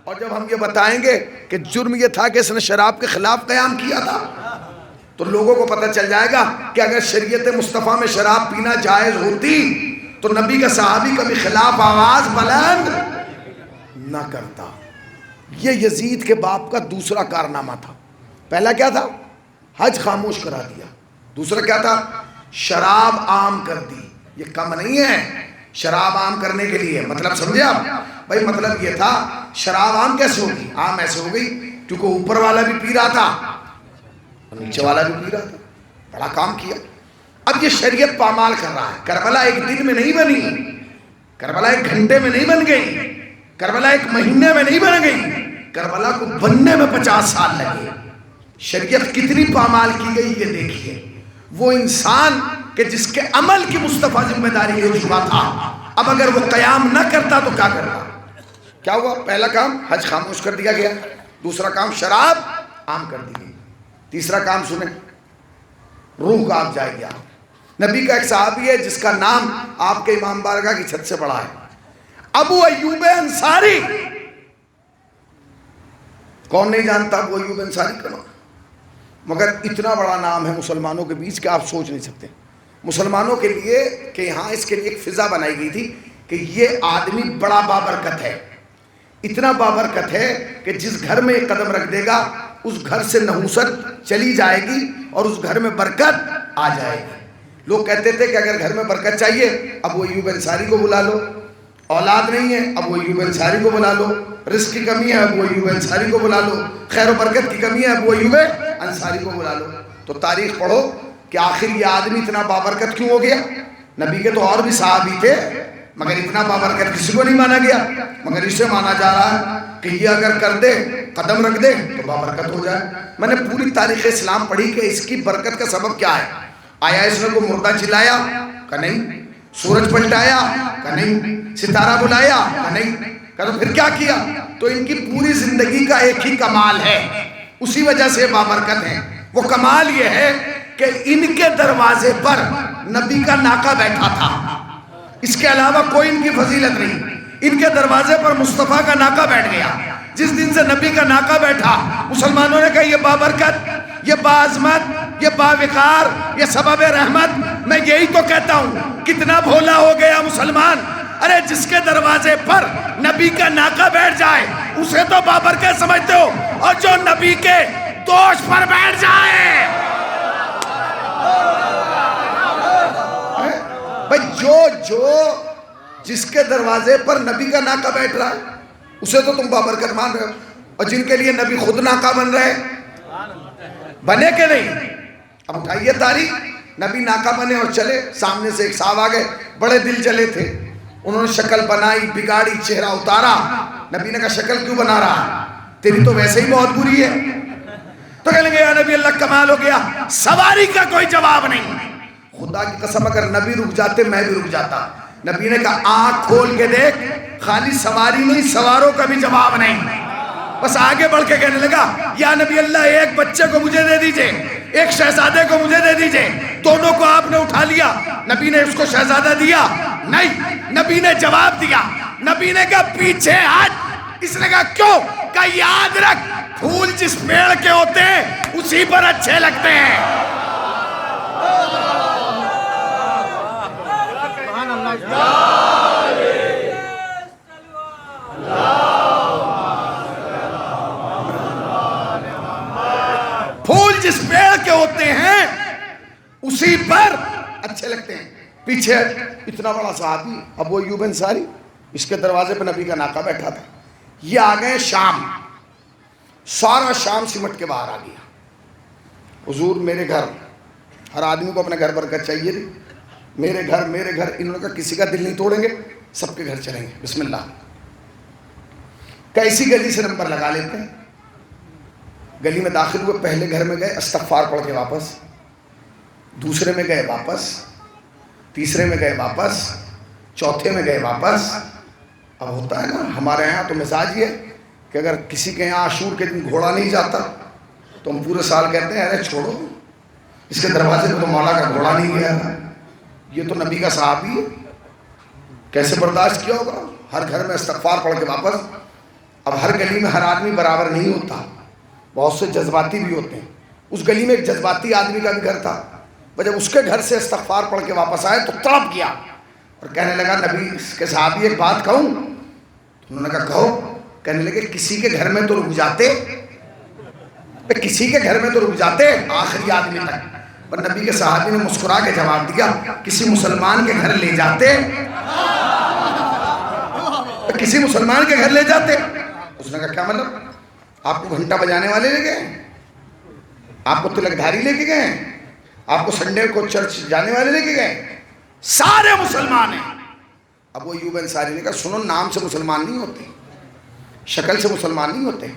اور جب ہم یہ بتائیں گے کہ جرم یہ تھا کہ اس نے شراب کے خلاف قیام کیا تھا تو لوگوں کو پتہ چل جائے گا کہ اگر شریعت مصطفیٰ میں شراب پینا جائز ہوتی تو نبی کا صحابی کبھی خلاف آواز بلند نہ کرتا۔ یہ یزید کے باپ کا دوسرا کارنامہ تھا۔ پہلا کیا تھا؟ حج خاموش کرا دیا۔ دوسرا کیا تھا؟ شراب عام کر دی۔ یہ کم نہیں ہے شراب عام کرنے کے لیے، مطلب سمجھے آپ؟ بھائی مطلب یہ تھا شراب عام کیسے ہوگی؟ عام ایسے ہو گئی کیونکہ اوپر والا بھی پی رہا تھا اور نیچے والا بھی پی رہا تھا، بڑا کام کیا۔ اب یہ شریعت پامال کر رہا ہے۔ کربلا ایک دن میں نہیں بنی، کربلا ایک گھنٹے میں نہیں بن گئی، کربلا ایک مہینے میں نہیں بن گئی، کربلا کو بننے میں 50 سال لگے۔ شریعت کتنی پامال کی گئی یہ دیکھیے۔ وہ انسان کہ جس کے عمل کی مصطفیٰ ذمہ داری لے چکا تھا، اب اگر وہ قیام نہ کرتا تو کیا کرتا؟ کیا ہوا؟ پہلا کام حج خاموش کر دیا گیا، دوسرا کام شراب عام کر دی گئی، تیسرا کام سنیں روح کا آپ جائے گیا۔ نبی کا ایک صحابی ہے جس کا نام آپ کے امام بارگاہ کی چھت سے پڑا ہے، ابو ایوب انصاری۔ کون نہیں جانتا ابو ایوب انصاری کا نام؟ مگر اتنا بڑا نام ہے مسلمانوں کے بیچ کہ آپ سوچ نہیں سکتے۔ مسلمانوں کے لیے کہ یہاں اس کے لیے ایک فضا بنائی گئی تھی کہ یہ آدمی بڑا بابرکت ہے، اتنا بابرکت ہے کہ جس گھر میں ایک قدم رکھ دے گا اس گھر سے نحوست چلی جائے گی اور اس گھر میں برکت آ جائے گی۔ لوگ کہتے تھے کہ اگر گھر میں برکت چاہیے ابو ایوب انصاری کو بلا لو، اولاد نہیں ہے ابو ایوب انصاری کو بلا لو، رزق کی کمی ہے ابو ایوب انصاری کو بلا لو، خیر و برکت کی کمی ہے ابو ایوب انصاری کو بلا لو۔ تو تاریخ پڑھو کہ آخر یہ آدمی اتنا بابرکت کیوں ہو گیا؟ نبی کے تو اور بھی صحابی تھے مگر اتنا بابرکت کسی کو نہیں مانا گیا، مگر اسے مانا جا رہا ہے کہ یہ اگر کر دے قدم رکھ دے تو بابرکت ہو جائے۔ میں نے پوری تاریخ اسلام پڑھی کہ اس کی برکت کا سبب کیا ہے۔ آیا اس نے کوئی مردہ چلایا؟ کہ نہیں۔ سورج پلٹایا؟ کہ نہیں۔ ستارہ بلایا؟ کہ نہیں۔ کہ تو پھر کیا کیا؟ تو ان کی پوری زندگی کا ایک ہی کمال ہے، اسی وجہ سے بابرکت ہے۔ وہ کمال یہ ہے کہ ان کے دروازے پر نبی کا ناکہ بیٹھا تھا، اس کے علاوہ کوئی ان کی فضیلت نہیں۔ ان کے دروازے پر مصطفیٰ کا ناکہ بیٹھ گیا۔ جس دن سے نبی کا ناکہ بیٹھا مسلمانوں نے کہا یہ بابرکت، یہ باعظمت، یہ باوقار، یہ سبب رحمت۔ میں یہی تو کہتا ہوں کتنا بھولا ہو گیا مسلمان۔ ارے جس کے دروازے پر نبی کا ناکہ بیٹھ جائے اسے تو بابرکت سمجھتے ہو، اور جو نبی کے دوش پر بیٹھ جائے، جو جس کے دروازے پر نبی کا ناکہ بیٹھ رہا ہے اسے تو تم بابرکت مان رہے ہو، اور جن کے لیے نبی خود ناکہ بن رہے بنے کہ نہیں؟ اب اٹھائیے تاریخ، نبی ناکہ بنے اور چلے، سامنے سے ایک صاحب آگئے، بڑے دل جلے تھے، انہوں نے شکل بنائی، بگاڑی، چہرہ اتارا۔ نبی نے کہا شکل کیوں بنا رہا؟ تیری تو ویسے ہی بہت بری ہے۔ تو کہنے لگے یا نبی اللہ کمال ہو گیا، سواری کا کوئی جواب نہیں۔ خدا کی قسم اگر نبی رک جاتے میں بھی رک جاتا۔ نبی نے کہا آنکھ کھول کے دیکھ، خالی سواری نہیں سواروں کا بھی جواب نہیں۔ بس آگے بڑھ کے کہنے لگا یا نبی اللہ ایک بچے کو مجھے دے دیجئے، ایک شہزادے کو مجھے دے دیجئے۔ دونوں کو آپ نے اٹھا لیا۔ نبی نے اس کو شہزادہ دیا نہیں، نبی نے جواب دیا۔ نبی نے کہا پیچھے ہٹ۔ اس نے کہا کیوں؟ کہا یاد رکھ پھول جس پیڑ کے ہوتے ہیں اسی پر اچھے لگتے ہیں۔ پھول جس پیڑ کے ہوتے ہیں اسی پر اچھے لگتے ہیں۔ پیچھے اتنا بڑا صحابی ابو ایوب انصاری، اس کے دروازے پہ نبی کا ناکہ بیٹھا تھا۔ یہ آ گئے شام، سارا شام سمٹ کے باہر آ گیا۔ حضور میرے گھر، ہر آدمی کو اپنے گھر برکت چاہیے تھی، میرے گھر میرے گھر۔ انہوں نے کہا کسی کا دل نہیں توڑیں گے، سب کے گھر چلیں گے، بسم اللہ۔ کیسی گلی سے نمبر لگا لیتے ہیں، گلی میں داخل ہوئے، پہلے گھر میں گئے استغفار پڑھ کے واپس، دوسرے میں گئے واپس، تیسرے میں گئے واپس، چوتھے میں گئے واپس۔ اب ہوتا ہے نا ہمارے یہاں تو مزاج یہ کہ اگر کسی کے یہاں عاشور کے دن گھوڑا نہیں جاتا تو ہم پورے سال کہتے ہیں ارے چھوڑو، اس کے دروازے پہ تو مولا کا گھوڑا نہیں گیا تھا، یہ تو نبی کا صحابی ہے، کیسے برداشت کیا ہوگا۔ ہر گھر میں استغفار پڑھ کے واپس۔ اب ہر گلی میں ہر آدمی برابر نہیں ہوتا، بہت سے جذباتی بھی ہوتے ہیں۔ اس گلی میں ایک جذباتی آدمی کا بھی گھر تھا، جب اس کے گھر سے استغفار پڑھ کے واپس آئے تو تڑپ گیا اور کہنے لگا نبی کے صحابی ایک بات کہوں؟ انہوں نے کہا کہو۔ کہنے لگے کسی کے گھر میں تو رک جاتے، کسی کے گھر میں تو رک جاتے آخری آدمی تک۔ پر نبی کے صحابی نے مسکرا کے جواب دیا کسی مسلمان کے گھر لے جاتے، کسی مسلمان کے گھر لے جاتے۔ اس نے کہا کیا مطلب؟ آپ کو گھنٹہ بجانے والے لے گئے، آپ کو تلک دھاری لے کے گئے، آپ کو سنڈے کو چرچ جانے والے لے کے گئے، سارے مسلمان ہیں۔ ابو ایوب انصاری نے کہا سنو، نام سے مسلمان نہیں ہوتے، شکل سے مسلمان نہیں ہوتے،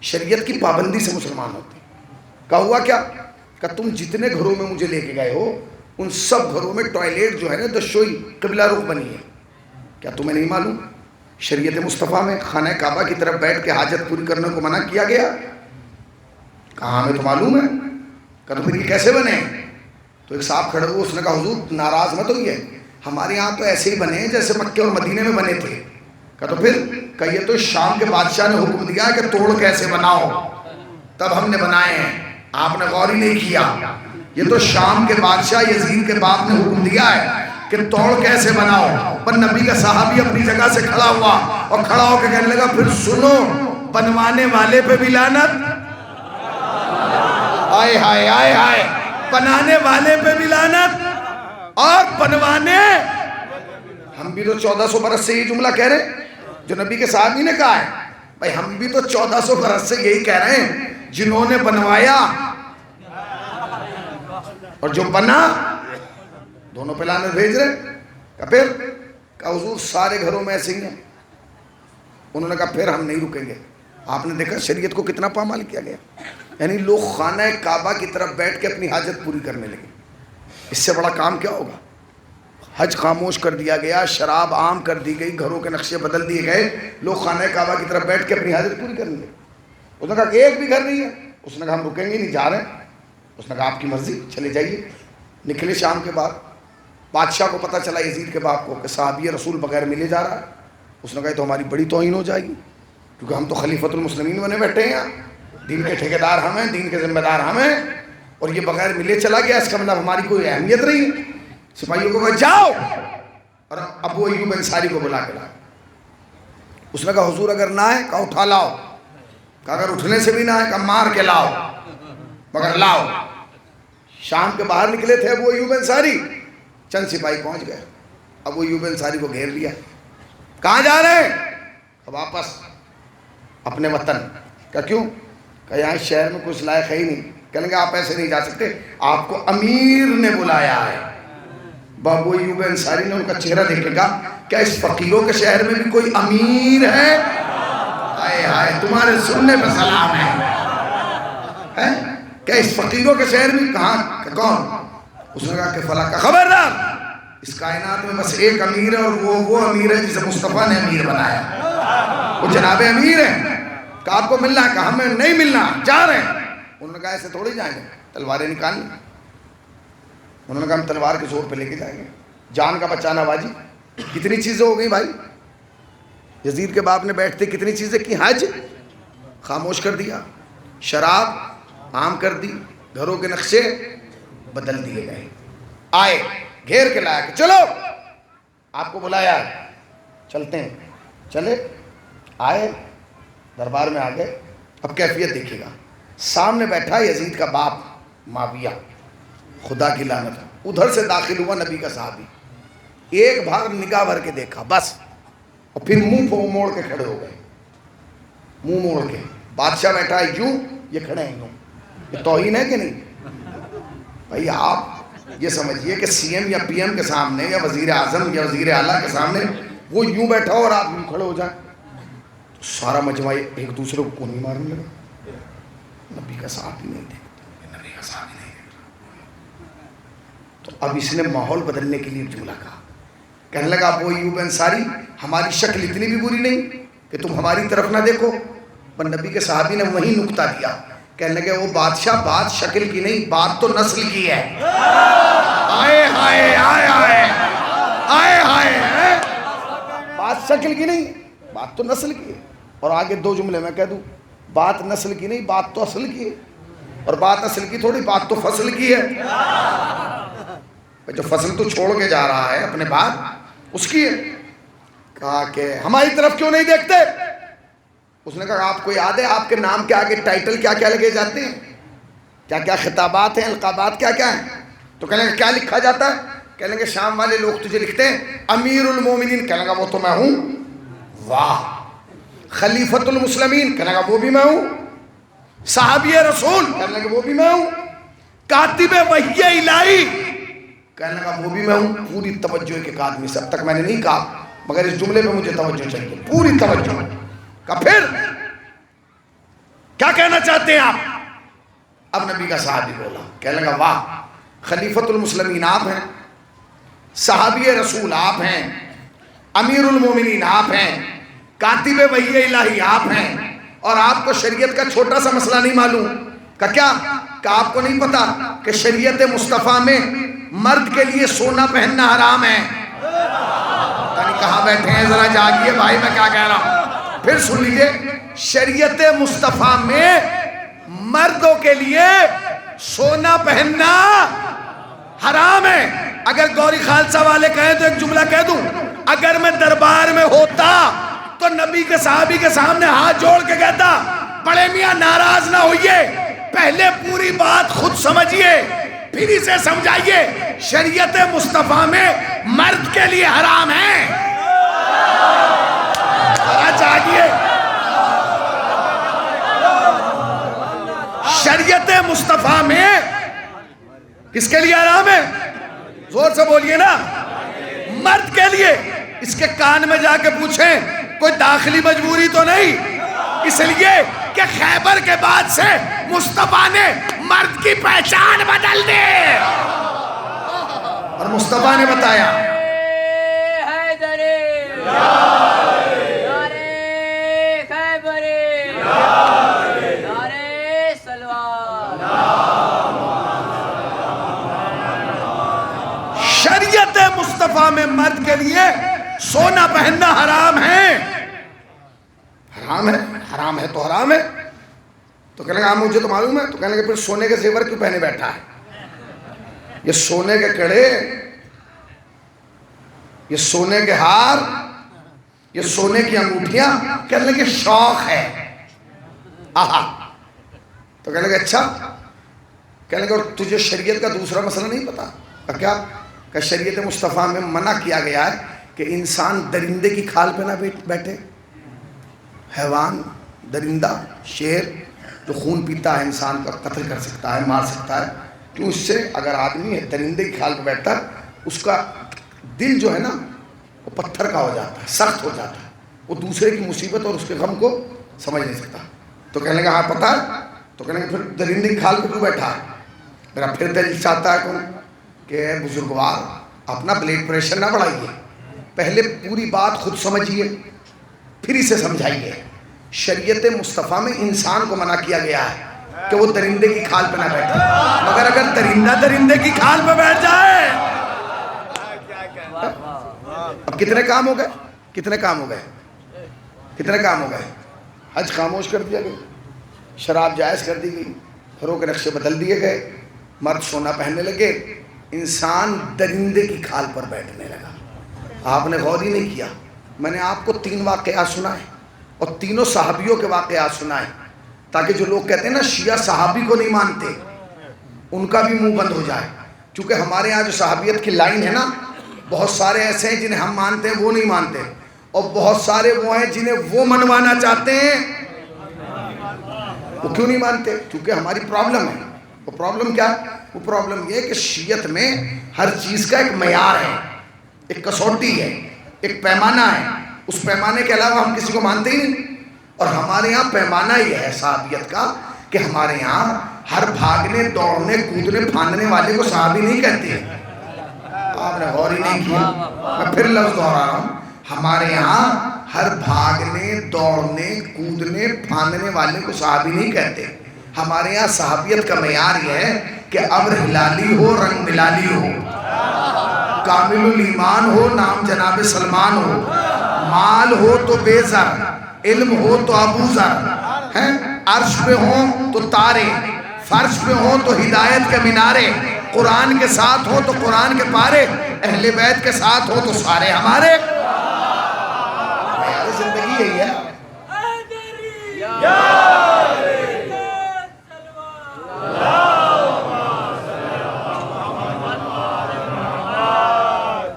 شریعت کی پابندی سے مسلمان ہوتے۔ کہا ہوا کیا؟ کہ تم جتنے گھروں میں مجھے لے کے گئے ہو ان سب گھروں میں ٹوائلیٹ جو ہے نا دشوئی قبلہ رخ بنی ہے، کیا تمہیں نہیں معلوم شریعت مصطفیٰ میں خانہ کعبہ کی طرف بیٹھ کے حاجت پوری کرنے کو منع کیا گیا؟ کہا ہمیں تو معلوم ہے۔ کہا تو پھر یہ کیسے بنے؟ تو ایک صاحب کھڑے ہوئے، اس نے کہا حضور ناراض مت ہوئیے، ہمارے یہاں تو ایسے ہی بنے ہیں جیسے مکے اور مدینے میں بنے تھے۔ کہا تو پھر؟ کہا یہ تو شام کے بادشاہ نے حکم دیا کہ توڑ کیسے بناؤ، تب ہم نے بنائے ہیں، آپ نے غور ہی نہیں کیا۔ یہ تو شام کے بادشاہ یزید کے باپ نے حکم دیا ہے کہ توڑ کیسے بناؤ۔ پر نبی کا صحابی اپنی جگہ سے کھڑا ہوا اور کھڑا ہو کے کہنے لگا پھر سنو، بنوانے والے پہ بھی لعنت، آئے ہائے آئے ہائے، بنانے والے پہ بھی لعنت اور بنوانے۔ ہم بھی تو 1400 برس سے یہ جملہ کہہ رہے ہیں جو نبی کے صحابی نے کہا ہے، بھائی ہم بھی تو 1400 برس سے یہی کہہ رہے ہیں، جنہوں نے بنوایا اور جو بنا دونوں پہ لعنت بھیج رہے۔ کہا پھر؟ کہا حضور سارے گھروں میں ایسے ہی ہیں۔ انہوں نے کہا پھر ہم نہیں رکیں گے۔ آپ نے دیکھا شریعت کو کتنا پامال کیا گیا، یعنی لوگ خانہ کعبہ کی طرف بیٹھ کے اپنی حاجت پوری کرنے لگے۔ اس سے بڑا کام کیا ہوگا؟ حج خاموش کر دیا گیا، شراب عام کر دی گئی، گھروں کے نقشے بدل دیے گئے، لوگ خانہ کعبہ کی طرف بیٹھ کے اپنی حاجت پوری کرنے لگے۔ اس نے کہا کہ ایک بھی گھر نہیں ہے۔ اس نے کہا ہم رکیں گے نہیں، جا رہے ہیں۔ اس نے کہا آپ کی مرضی، چلے جائیے۔ نکلے شام کے بعد، بادشاہ کو پتہ چلا یزید کے باپ کو کہ صحابی رسول بغیر ملے جا رہا ہے۔ اس نے کہا تو ہماری بڑی توہین ہو جائے گی، کیونکہ ہم تو خلیفۃ المسلمین بنے بیٹھے ہیں، دین کے ٹھیکیدار ہم ہیں، دین کے ذمہ دار ہم ہیں، اور یہ بغیر ملے چلا گیا، اس کا مطلب ہماری کوئی اہمیت نہیں ہے۔ سپاہیوں کو کہا جاؤ اور ابو ایوب انصاری کو بلا کے لاؤ۔ اس نے کہا حضور اگر نہ آئے، کہا اٹھا لاؤ۔ کہا اگر اٹھنے سے بھی نہ آئے، کہا مار کے لاؤ، مگر لاؤ۔ شام کے باہر نکلے تھے ابو ایوب انصاری، چند سپاہی پہنچ گئے، ابو ایوب انصاری کو گھیر لیا۔ کہاں جا رہے ہیں؟ واپس اپنے وطن۔ کہا کیوں؟ کہ یہاں شہر میں کچھ لائق ہے ہی نہیں۔ کہنے گے آپ ایسے نہیں جا سکتے، آپ کو امیر نے بلایا ہے۔ ابو ایوب انصاری نے ان کا چہرہ دیکھ کے کہا کیا اس فقیروں کے شہر میں بھی کوئی امیر ہے؟ ہائے ہائے تمہارے سننے پہ سلام ہے۔ کیا اس فقیروں کے شہر میں کہاں کہ کون؟ اس نے کہا کہ فلاں کا۔ خبردار، اس کائنات میں بس ایک امیر ہے اور وہ امیر ہے جسے مصطفیٰ نے امیر بنایا، وہ جناب امیر ہے۔ کہ آپ کو ملنا ہے؟ کہ ہمیں نہیں ملنا، جا رہے ہیں۔ انہوں نے کہا ایسے تھوڑی جائیں گے، تلواریں نکالیں۔ انہوں نے کہا ہم تلوار کے زور پہ لے کے جائیں گے، جان کا بچانا واجب۔ کتنی چیزیں ہو گئی بھائی، یزید کے باپ نے بیٹھتے کتنی چیزیں کی، حج خاموش کر دیا، شراب عام کر دی، گھروں کے نقشے بدل دیے گئے۔ آئے گھیر کے لایا کہ چلو آپ کو بلایا، چلتے ہیں۔ چلے، آئے دربار میں آ گئے۔ اب کیفیت دیکھیے گا، سامنے بیٹھا یزید کا باپ معاویہ، خدا کی لعنت، ادھر سے داخل ہوا نبی کا صحابی، ایک بار نگاہ بھر کے دیکھا بس، اور پھر منہ کو موڑ کے کھڑے ہو گئے، منہ موڑ کے۔ بادشاہ بیٹھا ہے یوں، یہ کھڑے ہیں یوں، یہ توہین ہے کہ نہیں؟ بھائی آپ یہ سمجھیے کہ سی ایم یا پی ایم کے سامنے یا وزیر اعظم یا وزیر اعلیٰ کے سامنے وہ یوں بیٹھا ہو اور آپ یوں کھڑے ہو جائیں، تو سارا مجمع ایک دوسرے کو کونی مارنے لگا۔ نبی کا صحابی نہیں دیکھتا، نبی کا صحابی نہیں دیکھتا۔ تو اب اس نے ماحول بدلنے کے لیے جملہ کہا، کہنے لگا ابو ایوب انصاری ہماری شکل اتنی بھی بری نہیں کہ تم ہماری طرف نہ دیکھو، پر نبی کے صحابی نے وہی نکتہ دیا، کہنے لگے وہ بادشاہ بات شکل کی نہیں، بات تو نسل کی ہے۔ آئے ہائے آئے ہائے آئے ہائے، بات شکل کی نہیں، بات تو نسل کی ہے۔ اور آگے دو جملے میں کہہ دوں، بات نسل کی نہیں، بات تو اصل کی ہے، اور بات اصل کی تھوڑی، بات تو فصل کی ہے۔ جو فصل تو چھوڑ کے جا رہا ہے اپنے بعد اس کی ہے۔ کہا کہ ہماری طرف کیوں نہیں دیکھتے؟ اس نے کہا آپ کو یاد ہے آپ کے نام کے آگے ٹائٹل کیا کیا لگے جاتے ہیں، کیا کیا خطابات ہیں، القابات کیا کیا ہیں؟ تو کہنے لگا کیا لکھا جاتا ہے؟ کہنے لگے شام والے لوگ تجھے لکھتے ہیں امیر المومنین، کہنے لگا وہ تو میں ہوں، واہ۔ خلیفۃ المسلمین، کہنے لگا وہ بھی میں ہوں۔ صحابی رسول، کہنے لگا وہ بھی میں ہوں۔ کاتب وحی الہی، کہنے لگا وہ بھی میں ہوں۔ پوری توجہ ایک آدمی سے، اب تک میں نے نہیں کہا مگر اس جملے میں مجھے توجہ چاہیے، پوری توجہ۔ کہا پھر کیا کہنا چاہتے ہیں آپ؟ اب نبی کا صحابی بولا، کہنے لگا واہ، خلیفۃ المسلمین آپ ہیں، صحابی رسول آپ ہیں، امیر المومنین آپ ہیں، کاتب وحی الہی آپ ہیں، اور آپ کو شریعت کا چھوٹا سا مسئلہ نہیں معلوم۔ کہ کیا؟ کہ آپ کو نہیں پتا کہ شریعت مصطفیٰ میں مرد کے لیے سونا پہننا حرام ہے؟ کہاں بیٹھے ہیں ذرا جاگیے بھائی، میں کیا کہہ رہا ہوں، پھر سن لیجئے۔ شریعت مصطفیٰ میں مردوں کے لیے سونا پہننا حرام ہے۔ اگر گوری خالصہ والے کہیں تو ایک جملہ کہہ دوں، اگر میں دربار میں ہوتا تو نبی کے صحابی کے سامنے ہاتھ جوڑ کے کہتا بڑے میاں ناراض نہ ہوئیے، پہلے پوری بات خود سمجھیے پھر اسے سمجھائیے، شریعت مصطفیٰ میں مرد کے لیے حرام ہے۔ چاہیے شریعت مصطفیٰ میں کس کے لیے حرام ہے؟ زور سے بولیے نا، مرد کے لیے۔ اس کے کان میں جا کے پوچھیں کوئی داخلی مجبوری تو نہیں، اس لیے کہ خیبر کے بعد سے مصطفیٰ نے مرد کی پہچان بدل دی، اور مصطفیٰ نے بتایا شریعت مصطفیٰ میں مرد کے لیے سونا پہننا حرام ہے۔ حرام ہے، حرام ہے تو حرام ہے۔ تو کہنے لگا مجھے تو معلوم ہے۔ تو کہنے لگا پھر سونے کے زیور کیوں پہنے بیٹھا ہے؟ یہ سونے کے کڑے، یہ سونے کے ہار، یہ سونے کی انگوٹھیاں، کہنے لگے شوق ہے۔ آہا۔ تو کہنے لگا اچھا، کہنے لگا اور تجھے شریعت کا دوسرا مسئلہ نہیں پتا؟ کیا؟ کہ شریعت مصطفیٰ میں منع کیا گیا ہے کہ انسان درندے کی کھال پہ نہ بیٹھے۔ حیوان، درندہ، شیر جو خون پیتا ہے انسان کا قتل کر سکتا ہے، مار سکتا ہے، کیوں؟ اس سے اگر آدمی درندے کی کھال پہ بیٹھتا ہے اس کا دل جو ہے نا وہ پتھر کا ہو جاتا ہے، سخت ہو جاتا ہے، وہ دوسرے کی مصیبت اور اس کے غم کو سمجھ نہیں سکتا۔ تو کہنے لگا ہاں پتہ ہے۔ تو کہنے لگا پھر درندے کی کھال پہ کیوں بیٹھا ہے؟ میرا پھر دل چاہتا ہے کون کہ بزرگوار اپنا بلڈ پریشر نہ بڑھائیے، پہلے پوری بات خود سمجھیے پھر اسے سمجھائیے۔ شریعت مصطفیٰ میں انسان کو منع کیا گیا ہے کہ وہ درندے کی کھال پہ نہ بیٹھے، مگر اگر درندہ درندے کی کھال پہ بیٹھ جائے، اب کتنے کام ہو گئے، کتنے کام ہو گئے، کتنے کام ہو گئے؟ حج خاموش کر دیا گیا، شراب جائز کر دی گئی، گھروں کے نقشے بدل دیے گئے، مرد سونا پہننے لگے، انسان درندے کی کھال پر بیٹھنے لگا۔ آپ نے غور ہی نہیں کیا۔ میں نے آپ کو 3 واقعات سنائے اور تینوں صحابیوں کے واقعات سنائے، تاکہ جو لوگ کہتے ہیں نا شیعہ صحابی کو نہیں مانتے ان کا بھی منہ بند ہو جائے۔ چونکہ ہمارے ہاں جو صحابیت کی لائن ہے نا، بہت سارے ایسے ہیں جنہیں ہم مانتے ہیں وہ نہیں مانتے، اور بہت سارے وہ ہیں جنہیں وہ منوانا چاہتے ہیں وہ کیوں نہیں مانتے؟ کیونکہ ہماری پرابلم ہے۔ وہ پرابلم کیا ہے؟ وہ پرابلم یہ کہ شیعت میں ہر چیز کا ایک معیار ہے، ایک کسوٹی ہے، ایک پیمانہ ہے، اس پیمانے کے علاوہ ہم کسی کو مانتے ہی نہیں۔ اور ہمارے ہاں پیمانہ یہ ہے صحابیت کا کہ ہمارے یہاں ہر بھاگنے دوڑنے کودنے پھاندنے والے کو صحابی نہیں کہتے. آپ نے غور ہی نہیں کیا. میں پھر لفظ دوہرا رہا ہوں, ہمارے یہاں ہر بھاگنے دوڑنے کودنے پھاندنے والے کو صحابی نہیں کہتے. ہمارے یہاں صحابیت کا معیار یہ ہے کہ ابر ہلالی ہو, رنگ ملالی ہو, کامل الایمان ہو, نام جناب سلمان ہو, مال ہو تو بے زر, علم ہو تو ابو ذر, عرش پہ ہوں تو تارے, فرش پہ ہوں تو ہدایت کے مینارے, قرآن کے ساتھ ہو تو قرآن کے پارے, اہل بیت کے ساتھ ہو تو سارے ہمارے. معیار زندگی یہی ہے.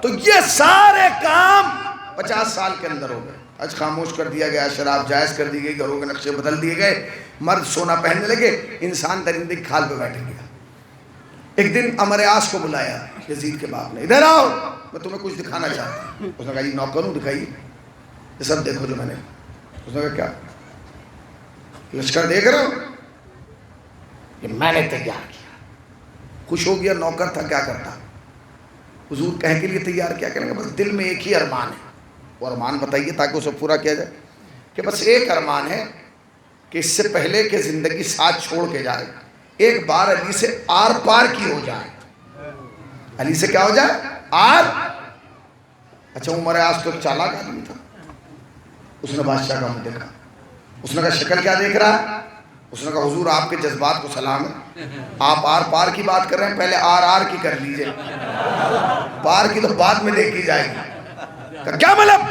تو یہ سارے کام 50 سال کے اندر ہو گئے. آج خاموش کر دیا گیا, شراب جائز کر دی گئی, گھروں کے نقشے بدل دیے گئے, مرد سونا پہننے لگے, انسان درندے کی کھال پہ بیٹھ گیا. ایک دن عمر عاص کو بلایا یزید کے باپ نے, ادھر آؤ میں تمہیں کچھ دکھانا چاہتا ہوں. اس نے کہا جی نوکر ہوں, دکھائیے. یہ سب دیکھو جو میں نے. اس نے کہا کیا لشکر دیکھ رہا ہوں, یہ میں نے تیار کیا. خوش ہو گیا, نوکر تھا کیا کرتا. حضور کہنے کے لیے تیار کیا کریں گے, بس دل میں ایک ہی ارمان ہے. وہ ارمان بتائیے تاکہ اسے پورا کیا جائے. کہ بس ایک ارمان ہے کہ اس سے پہلے کہ زندگی ساتھ چھوڑ کے جائے, ایک بار علی سے آر پار کی ہو جائے. علی سے کیا ہو جائے؟ آر. اچھا عمر عاص تو ایک چالاک آدمی تھا. اس نے بادشاہ کا منہ دیکھا. اس نے کہا شکل کیا دیکھ رہا ہے؟ اس نے کہا حضور آپ کے جذبات کو سلام ہے, آپ آر پار کی بات کر رہے ہیں, پہلے آر آر کی کر لیجئے, پار کی تو بعد میں دیکھی جائے گی. کہا کیا مطلب؟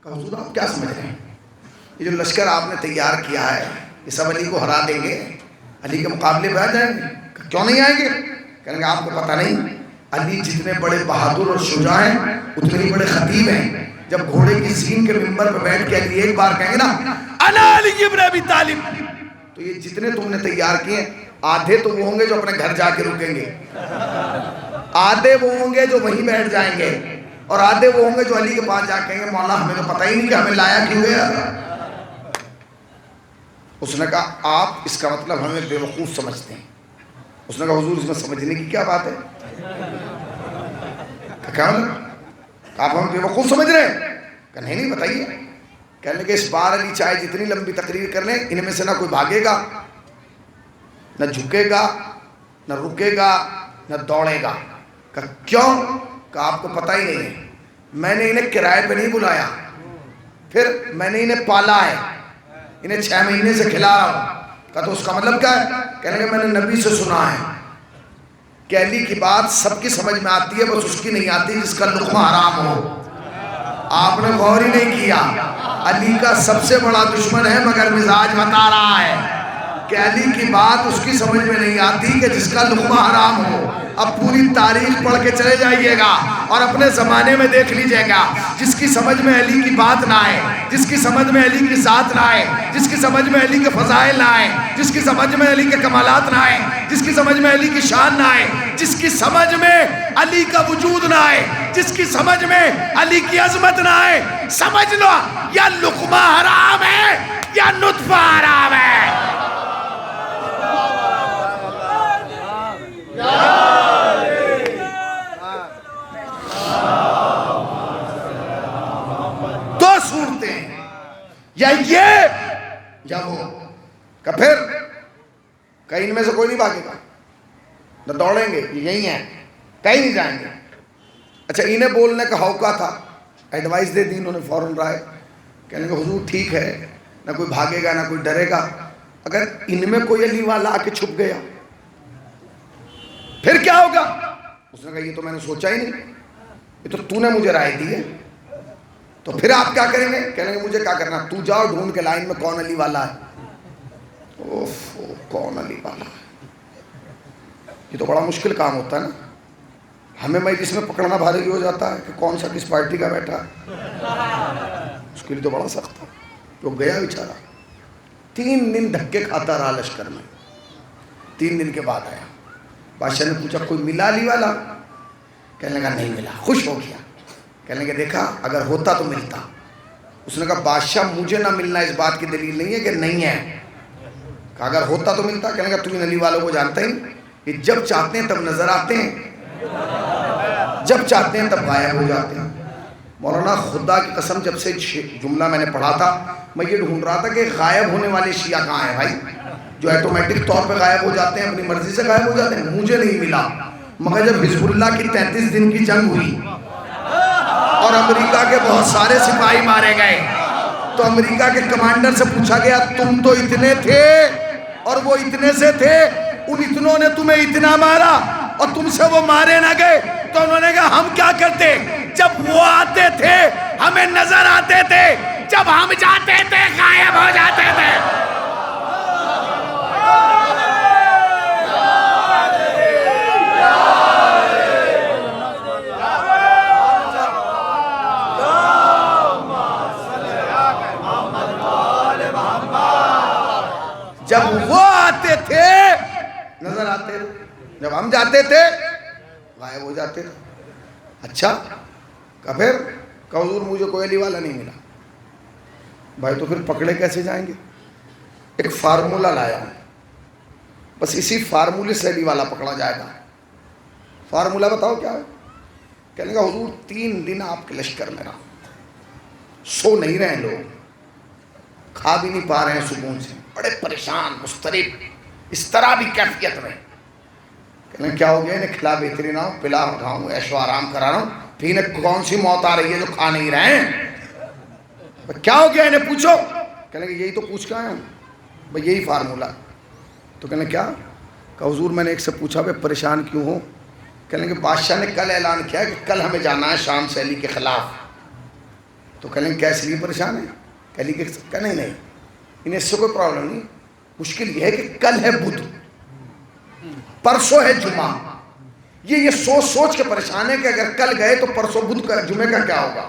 کہا حضور آپ کیا سمجھ رہے ہیں, یہ جو لشکر آپ نے تیار کیا ہے یہ سب علی کو ہرا دیں گے, علی کے مقابلے پہ آ جائیں گے. کہا کیوں نہیں آئیں گے؟ کہنے گے آپ کو پتہ نہیں, علی جتنے بڑے بہادر اور شجاع ہیں اتنے ہی بڑے خطیب ہیں. جب گھوڑے کی زین کے منبر پہ بیٹھ کے علی ایک بار کہیں گے نا انا علی ابن ابی طالب, تو یہ جتنے تم نے تیار کیے آدھے تو وہ ہوں گے جو اپنے گھر جا کے رکیں گے, آدھے وہ ہوں گے جو وہیں بیٹھ جائیں گے, اور آدھے وہ ہوں گے جو علی کے پاس جا کے کہیں گے مولا ہمیں تو پتہ ہی نہیں کہ ہمیں لایا کیوں گیا. اس نے کہا آپ اس کا مطلب ہمیں بے وقوف سمجھتے ہیں. اس نے کہا حضور اس میں سمجھنے کی کیا بات ہے؟ کیا مطلب آپ ہمیں بے وقوف سمجھ رہے ہیں؟ کہ نہیں بتائیے. کہنے لگے اس بار علی چاہے جتنی لمبی تقریر کر لیں, ان میں سے نہ کوئی بھاگے گا, نہ جھکے گا, نہ رکے گا, نہ دوڑے گا. کہا کیوں؟ کہ آپ کو پتہ ہی نہیں ہے, میں نے انہیں کرائے پہ نہیں بلایا, پھر میں نے انہیں پالا ہے, انہیں 6 مہینے سے کھلا رہا ہوں. کہا تو اس کا مطلب کیا ہے؟ کہنے کہ میں نے نبی سے سنا ہے کہ علی کی بات سب کی سمجھ میں آتی ہے, بس اس کی نہیں آتی جس کا لقمہ حرام ہو. آپ نے غور ہی نہیں کیا, علی کا سب سے بڑا دشمن ہے مگر مزاج بتا رہا ہے کہ علی کی بات اس کی سمجھ میں نہیں آتی کہ جس کا لقمہ حرام ہو. اب پوری تاریخ پڑھ کے چلے جائیے گا اور اپنے زمانے میں دیکھ لیجئے گا, جس کی سمجھ میں علی کی بات نہ آئے, جس کی سمجھ میں علی کی ذات نہ آئے, جس کی سمجھ میں علی کے فضائل نہ آئے, جس کی سمجھ میں علی کے کمالات نہ آئے, جس کی سمجھ میں علی کی شان نہ آئے, جس کی سمجھ میں علی کا وجود نہ آئے, جس کی سمجھ میں علی کی عظمت نہ آئے, سمجھ لو یا لقمہ حرام ہے یا نطفہ حرام ہے. دو صورتیں, یا یہ یا وہ. کہ پھر کہیں ان میں سے کوئی نہیں بھاگے گا, نہ دوڑیں گے, یہی ہیں, کہیں نہیں جائیں گے. اچھا انہیں بولنے کا ہوکا تھا, ایڈوائس دے دی انہوں نے فوراً رائے. کہنے کہ حضور ٹھیک ہے, نہ کوئی بھاگے گا نہ کوئی ڈرے گا, اگر ان میں کوئی علی والا آ کے چھپ گیا پھر کیا ہوگا؟ اس نے کہا یہ تو میں نے سوچا ہی نہیں, یہ تو نے مجھے رائے دی ہے, تو پھر آپ کیا کریں گے؟ کہنے گے مجھے کیا کرنا, تو جاؤ ڈھونڈ کے لائن میں کون علی والا ہے. کون علی والا ہے, یہ تو بڑا مشکل کام ہوتا ہے نا. ہمیں مجلس میں پکڑنا بھاری ہو جاتا ہے کہ کون سا کس پارٹی کا بیٹھا ہے, اس کے لیے تو بڑا سخت تھا. تو گیا بیچارہ, 3 دن دھکے کھاتا رہا لشکر میں. 3 دن کے بعد آیا, بادشاہ نے پوچھا کوئی ملا علی والا؟ کہنے لگا نہیں ملا. خوش ہو گیا, کہنے لگا دیکھا اگر ہوتا تو ملتا. اس نے کہا بادشاہ مجھے نہ ملنا اس بات کی دلیل نہیں ہے کہ نہیں ہے, کہ اگر ہوتا تو ملتا. کہنے لگا تو ان علی والوں کو جانتا ہی کہ جب چاہتے ہیں تب نظر آتے ہیں, جب چاہتے ہیں تب غائب ہو جاتے ہیں. مولانا خدا کی قسم جب سے جملہ میں نے پڑھا تھا میں یہ ڈھونڈ رہا تھا کہ غائب ہونے والے شیعہ کہاں ہیں بھائی, جو ایٹومیٹک طور پہ غائب ہو جاتے ہیں, اپنی مرضی سے غائب ہو جاتے ہیں. مجھے نہیں ملا. مگر جب حزب اللہ کی 33 دن کی جنگ ہوئی اور امریکہ کے بہت سارے سپاہی مارے گئے تو امریکہ کے کمانڈر سے پوچھا گیا تم تو اتنے تھے اور وہ اتنے سے تھے, ان اتنوں نے تمہیں اتنا مارا اور تم سے وہ مارے نہ گئے, تو انہوں نے کہا ہم کیا کرتے, جب وہ آتے تھے ہمیں نظر آتے تھے, جب ہم جاتے تھے غائب ہو جاتے تھے. جب وہ آتے تھے نظر آتے تھے, جب ہم جاتے تھے غائب ہو جاتے تھے. اچھا کہ پھر کہ حضور مجھے کوئی علی والا نہیں ملا. بھائی تو پھر پکڑے کیسے جائیں گے؟ ایک فارمولہ لایا ہوں, بس اسی فارمولے سے علی والا پکڑا جائے گا. فارمولہ بتاؤ کیا ہے؟ کہنے گا حضور 3 دن آپ کے لشکر میں رہا, سو نہیں رہے لوگ, کھا بھی نہیں پا رہے ہیں سکون سے, بڑے پریشان مضطرب اس طرح بھی کیفیت میں. کہنے کیا ہو گیا, انہیں کھلا بہترین آؤں, پلا اٹھاؤں, عیش و آرام کرا رہا ہوں, پھر انہیں کون سی موت آ رہی ہے جو کھا نہیں رہے ہیں؟ کیا ہو گیا انہیں پوچھو. کہنے کہ یہی تو پوچھ کے آئے ہوں بھئی, یہی فارمولہ. تو کہنے کیا کہ حضور میں نے ایک سے پوچھا بھئی پریشان کیوں ہو؟ کہنے کہ بادشاہ نے کل اعلان کیا کہ کل ہمیں جانا ہے شام سے علی کے خلاف. تو کہنے کیا اس لیے پریشان ہے؟ علی کے کہنے نہیں, انہیں اس سے کوئی پرابلم نہیں, مشکل یہ ہے کہ کل ہے بدھ, پرسوں ہے جمعہ. یہ سوچ سوچ کے پریشان ہے کہ اگر کل گئے تو پرسوں بدھ کا جمعے کا کیا ہوگا,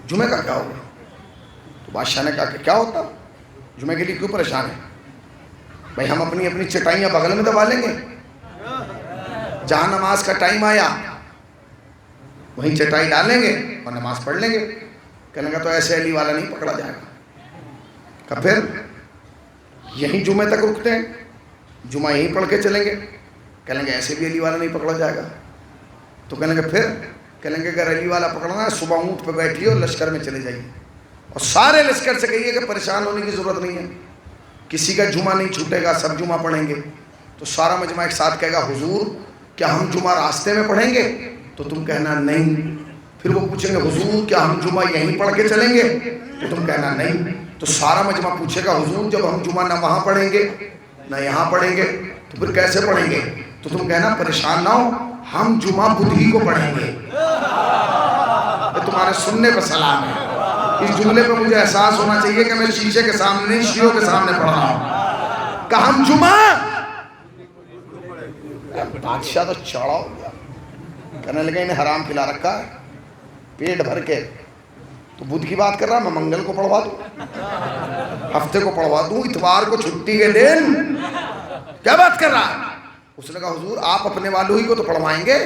جمعے کا کیا ہوگا. تو بادشاہ نے کہا کہ کیا ہوتا, جمعے کے لیے کیوں پریشان ہے بھائی, ہم اپنی اپنی چٹائیاں بغل میں دبا لیں گے, جہاں نماز کا ٹائم آیا وہیں چٹائی ڈالیں گے اور نماز پڑھ لیں گے. کہنے کا تو ایسے علی والا نہیں پکڑا جائے گا. کہ پھر یہیں جمعے تک رکتے ہیں, جمعہ یہیں پڑھ کے چلیں گے. کہنے گے ایسے بھی علی والا نہیں پکڑا جائے گا. تو کہنے گے پھر, کہنے گے اگر علی والا پکڑنا ہے صبح اونٹ پہ بیٹھیے اور لشکر میں چلے جائیے اور سارے لشکر سے کہیے کہ پریشان ہونے کی ضرورت نہیں ہے, کسی کا جمعہ نہیں چھوٹے گا, سب جمعہ پڑھیں گے. تو سارا مجمع ایک ساتھ کہے گا حضور کیا ہم جمعہ راستے میں پڑھیں گے؟ تو تم کہنا نہیں. پھر وہ پوچھیں گے حضور کیا ہم جمعہ یہیں پڑھ کے چلیں گے؟ تو تم کہنا نہیں. تو سارا مجمع پوچھے گا حضور جب ہم جمعہ نہ وہاں پڑھیں گے نہ یہاں پڑھیں گے تو پھر کیسے پڑھیں گے؟ تو تم کہنا پریشان نہ ہو, ہم جمعہ بدھ ہی کو پڑھیں گے. یہ تمہارے سننے پہ سلام ہے. اس جملے پہ مجھے احساس ہونا چاہیے کہ میں شیشے کے سامنے نہیں شیعوں کے سامنے پڑھ رہا ہوں. کہ ہم جمعہ, بادشاہ تو چڑھا ہو گیا, کہنے لگا انہیں حرام کھلا رکھا ہے پیٹ بھر کے. تو بدھ کی بات کر رہا, میں منگل کو پڑھوا دوں, ہفتے کو پڑھوا دوں, اتوار کو چھٹی کے دن, کیا بات کر رہا ہے؟ اس نے کہا حضور آپ اپنے والوں ہی کو تو پڑھوائیں گے,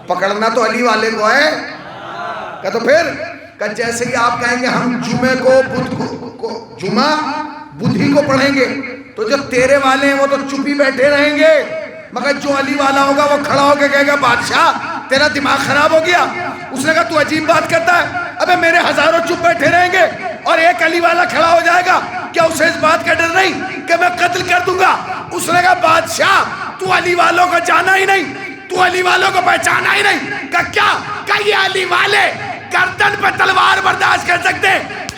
پکڑنا تو علی والے کو ہے. کہ تو پھر کہ جیسے ہی آپ کہیں گے ہم جمعے کو بدھ کو جمعہ بدھ ہی کو پڑھیں گے تو جو تیرے والے ہیں وہ تو چپ ہی بیٹھے رہیں گے, مگر جو علی والا ہوگا وہ کھڑا ہو کے کہے گا بادشاہ تیرا دماغ خراب ہو گیا. اس نے کہا تو عجیب بات کرتا ہے, ابے میرے ہزاروں چپ بیٹھے رہیں گے اور ایک علی والا کھڑا ہو جائے گا, کیا اسے اس بات کا ڈر نہیں کہ میں قتل کر دوں گا؟ اس نے کہا بادشاہ تو علی والوں کو جانا ہی نہیں, تو علی والوں کو پہچانا ہی نہیں. کیا کہ یہ علی والے گردن پہ تلوار برداشت کر سکتے,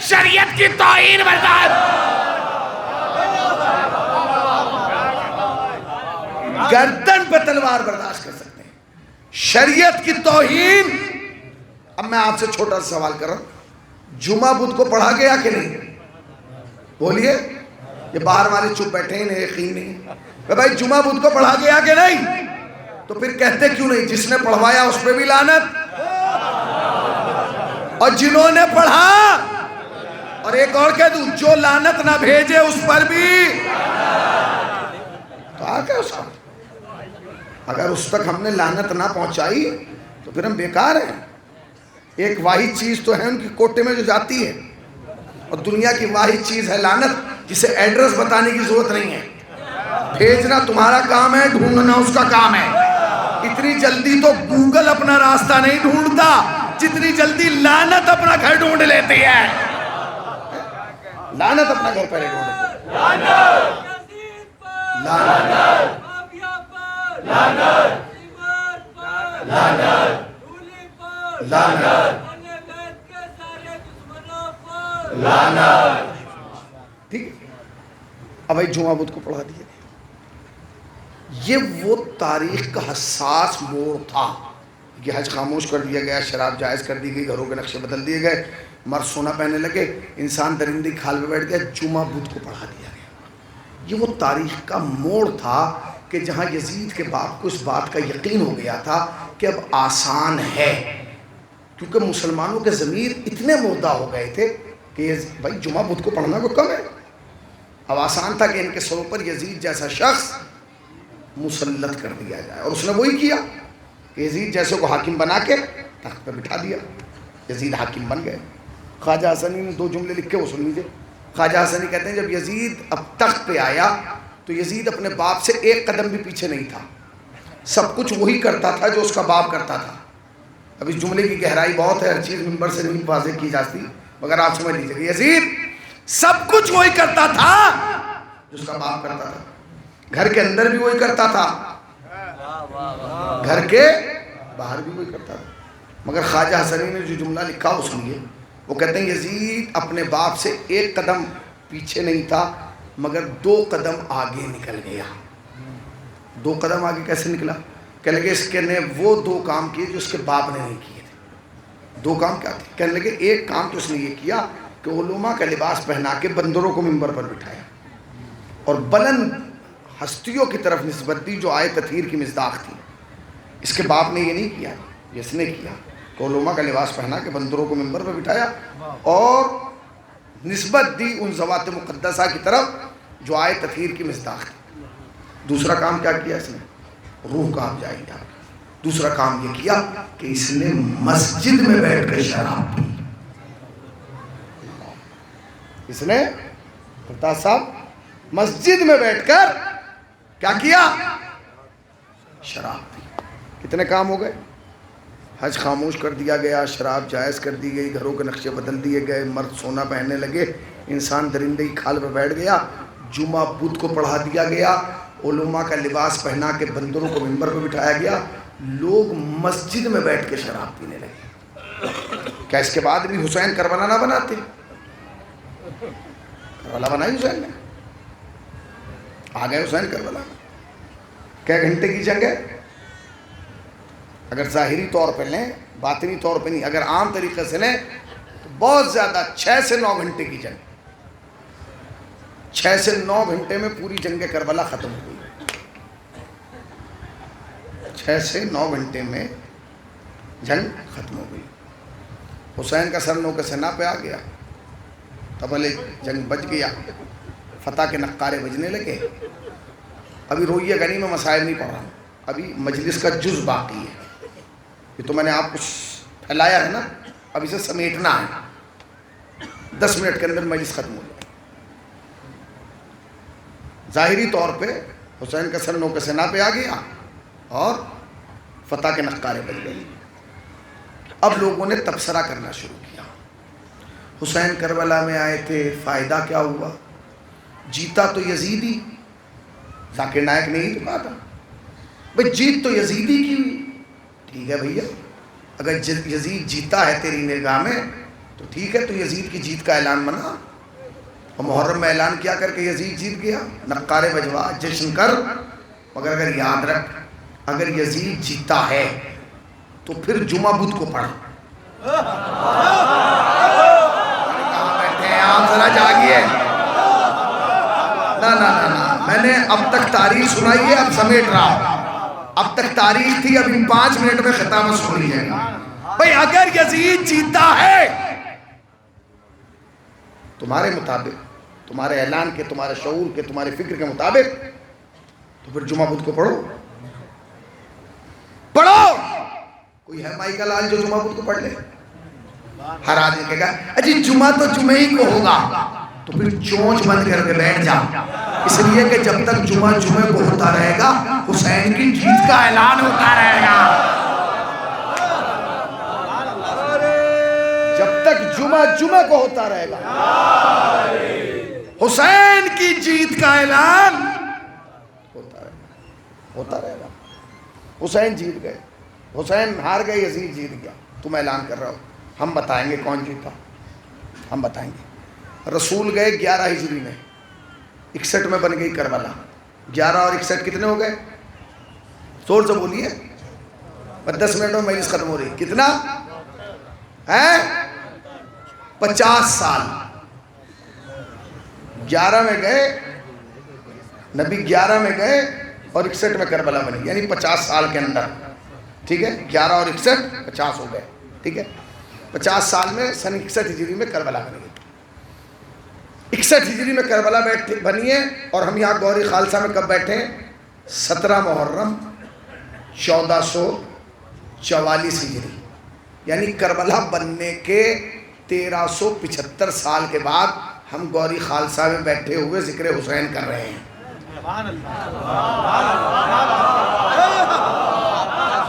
شریعت کی توہین برداشت, گردن پہ تلوار برداشت کر سکتے ہیں, شریعت کی توہین. اب میں آپ سے چھوٹا سا سوال کر رہا ہوں, جمعہ بدھ کو پڑھا گیا کہ نہیں؟ بولیے. یہ باہر والے چپ بیٹھے ہیں, انہیں یقین نہیں کہ بھائی جمعہ بدھ کو پڑھا گیا کہ نہیں. تو پھر کہتے کیوں نہیں جس نے پڑھوایا اس پہ بھی لعنت, اور جنہوں نے پڑھا, اور ایک اور کہہ دوں جو لعنت نہ بھیجے اس پر بھی. تو آگے اس کا اگر اس تک ہم نے لعنت نہ پہنچائی تو پھر ہم بیکار ہیں. ایک واحد چیز تو ہے ان کی کوٹے میں جو جاتی ہے, اور دنیا کی واحد چیز ہے لعنت. جسے ایڈریس بتانے کی ضرورت نہیں ہے، بھیجنا تمہارا کام ہے، ڈھونڈنا اس کا کام ہے۔ اتنی جلدی تو گوگل اپنا راستہ نہیں ڈھونڈتا جتنی جلدی لعنت اپنا گھر ڈھونڈ لیتی ہے۔ لعنت اپنا گھر پہلے ڈھونڈ لیتی ہے۔ ٹھیک ہے، اب بھائی جمعہ بدھ کو پڑھا دیا۔ یہ وہ تاریخ کا حساس موڑ تھا کہ حج خاموش کر دیا گیا، شراب جائز کر دی گئی، گھروں کے نقشے بدل دیے گئے، مرد سونا پہننے لگے، انسان درندی کھال پہ بیٹھ گیا، جمعہ بدھ کو پڑھا دیا گیا۔ یہ وہ تاریخ کا موڑ تھا کہ جہاں یزید کے باپ کو اس بات کا یقین ہو گیا تھا کہ اب آسان ہے، کیونکہ مسلمانوں کے ضمیر اتنے مردہ ہو گئے تھے کہ بھائی جمعہ بدھ کو پڑھنا کو کم ہے۔ اب آسان تھا کہ ان کے سروں پر یزید جیسا شخص مسلط کر دیا جائے، اور اس نے وہی کیا کہ یزید جیسے کو حاکم بنا کے تخت پہ بٹھا دیا۔ یزید حاکم بن گئے۔ خواجہ حسنی نے 2 جملے لکھے، وہ سن لیجیے۔ خواجہ حسنی کہتے ہیں جب یزید اب تخت پہ آیا تو یزید اپنے باپ سے 1 قدم بھی پیچھے نہیں تھا، سب کچھ وہی کرتا تھا جو اس کا باپ کرتا تھا۔ اب اس جملے کی گہرائی بہت ہے، ہر چیز منبر سے نہیں واضح کی جاتی، مگر آپ سمجھ لیجیے کہ یزید سب کچھ وہی کرتا تھا جو اس کا باپ کرتا تھا، گھر کے اندر بھی وہی کرتا تھا، گھر کے باہر بھی وہی کرتا تھا۔ مگر خواجہ حسنی نے جو جملہ لکھا وہ سنیے، وہ کہتے ہیں یزید اپنے باپ سے 1 قدم پیچھے نہیں تھا مگر 2 قدم آگے نکل گیا۔ 2 قدم آگے کیسے نکلا؟ کہنے لگے اس کے نے وہ 2 کام کیے جو اس کے باپ نے نہیں کیے تھے۔ 2 کام کیا تھے؟ کہنے لگے ایک کام تو اس نے یہ کیا کہ علماء کا لباس پہنا کے بندروں کو منبر پر بٹھایا اور بلند ہستیوں کی طرف نسبت دی جو آئے تطہیر کی مصداق تھی۔ اس کے باپ نے یہ نہیں کیا، یہ اس نے کیا کہ علماء کا لباس پہنا کے بندروں کو منبر پر بٹھایا اور نسبت دی ان ذوات مقدسہ کی طرف جو آئے تطہیر کی مصداق تھی۔ دوسرا کام کیا کیا اس نے؟ روح کا افزائی تھا۔ دوسرا کام یہ کیا کہ اس نے مسجد میں بیٹھ کر شراب پی۔ اس نے فرتاز صاحب مسجد میں بیٹھ کر کیا کیا؟ شراب پی۔ کتنے کام ہو گئے؟ حج خاموش کر دیا گیا، شراب جائز کر دی گئی، گھروں کے نقشے بدل دیے گئے، مرد سونا پہننے لگے، انسان درندے کی کھال پہ بیٹھ گیا، جمعہ بدھ کو پڑھا دیا گیا، علماء کا لباس پہنا کے بندروں کو منبر پہ بٹھایا گیا، لوگ مسجد میں بیٹھ کے شراب پینے لگے۔ کیا اس کے بعد بھی حسین کربلا نہ بناتے؟ کربلا بنائی حسین نے، آ گئے حسین کربلا۔ کیا گھنٹے کی جنگ ہے؟ اگر ظاہری طور پہ لیں، باطنی طور پہ نہیں، اگر عام طریقے سے لیں تو بہت زیادہ 6 سے 9 گھنٹے کی جنگ۔ 6 سے 9 گھنٹے میں پوری جنگ کربلا ختم ہو گئی۔ 6 سے 9 گھنٹے میں جنگ ختم ہو گئی۔ حسین کا سر نو کے سنا پہ آ گیا، تب علیہ جنگ بچ گیا، فتح کے نقارے بجنے لگے۔ ابھی روئیے گا نہیں، میں مسائل نہیں پڑھ رہا ہوں، ابھی مجلس کا جز باقی ہے۔ یہ تو میں نے آپ کو پھیلایا ہے نا، اب اسے سمیٹنا ہے۔ 10 منٹ کے اندر مجلس ختم ہو جائے۔ ظاہری طور پہ حسین کا سر نو کے سنا پہ آ گیا اور فتح کے نقارے بج گئے۔ اب لوگوں نے تبصرہ کرنا شروع کیا، حسین کربلا میں آئے تھے، فائدہ کیا ہوا؟ جیتا تو یزیدی، ذاکر نائک نے ہی تو کہا تھا بھئی جیت تو یزیدی کی ہوئی۔ ٹھیک ہے بھیا، اگر یزید جیتا ہے تیری نگاہ میں تو ٹھیک ہے، تو یزید کی جیت کا اعلان بنا اور محرم میں اعلان کیا کر کے یزید جیت گیا، نقارے بجوا، جشن کر۔ مگر اگر یاد رکھ، اگر یزید جیتا ہے تو پھر جمعہ بدھ کو پڑھ۔ کہاں بیٹھے ہیں آپ؟ ذرا جاگیے۔ نہ میں نے اب تک تاریخ سنائی ہے، اب سمیٹ رہا ہوں۔ اب تک تاریخ تھی، اب ان 5 منٹ میں ختم سن لیجیے گا۔ بھئی اگر یزید جیتا ہے تمہارے مطابق، تمہارے اعلان کے، تمہارے شعور کے، تمہارے فکر کے مطابق، تو پھر جمعہ بدھ کو پڑھو۔ پڑھو، کوئی ہے مائی کا لال جو جمعہ بدھ کو پڑھ لے؟ ہر آدمی کہے گا اجی جمعہ تو جمعہ ہی کو ہوگا، تو پھر چونچ بند کر کے بیٹھ جا، اس لیے کہ جب تک جمعہ جمعے کو ہوتا رہے گا حسین کی جیت کا اعلان ہوتا رہے گا. جب تک جمعہ جمعے کو ہوتا رہے گا حسین کی جیت کا اعلان ہوتا رہے گا. حسین جیت گئے، حسین ہار گئے، یزید جیت گیا. تم اعلان کر رہا ہو، ہم بتائیں گے کون جیتا، ہم بتائیں گے. رسول گئے 11 ہجری میں، 61 میں بن گئی کربلا. 11 اور 61 کتنے ہو گئے؟ زور سے بولیے، 10 منٹ میں مجلس ختم ہو رہی. کتنا ہے؟ 50 سال. 11 میں گئے نبی، 11 میں گئے اور 61 میں کربلا بنی، یعنی 50 سال کے اندر. ٹھیک ہے، 11 اور 61 50 ہو گئے. ٹھیک ہے، 50 سال میں سن 61 ہجری میں کربلا بنی. 61 ہجری میں کربلا بنی ہے. اور ہم یہاں گوری خالصہ میں کب بیٹھے ہیں؟ 17 محرم 1444 ہجری، یعنی کربلا بننے کے 1375 سال کے بعد ہم گوری خالصہ میں بیٹھے ہوئے ذکر حسین کر رہے ہیں.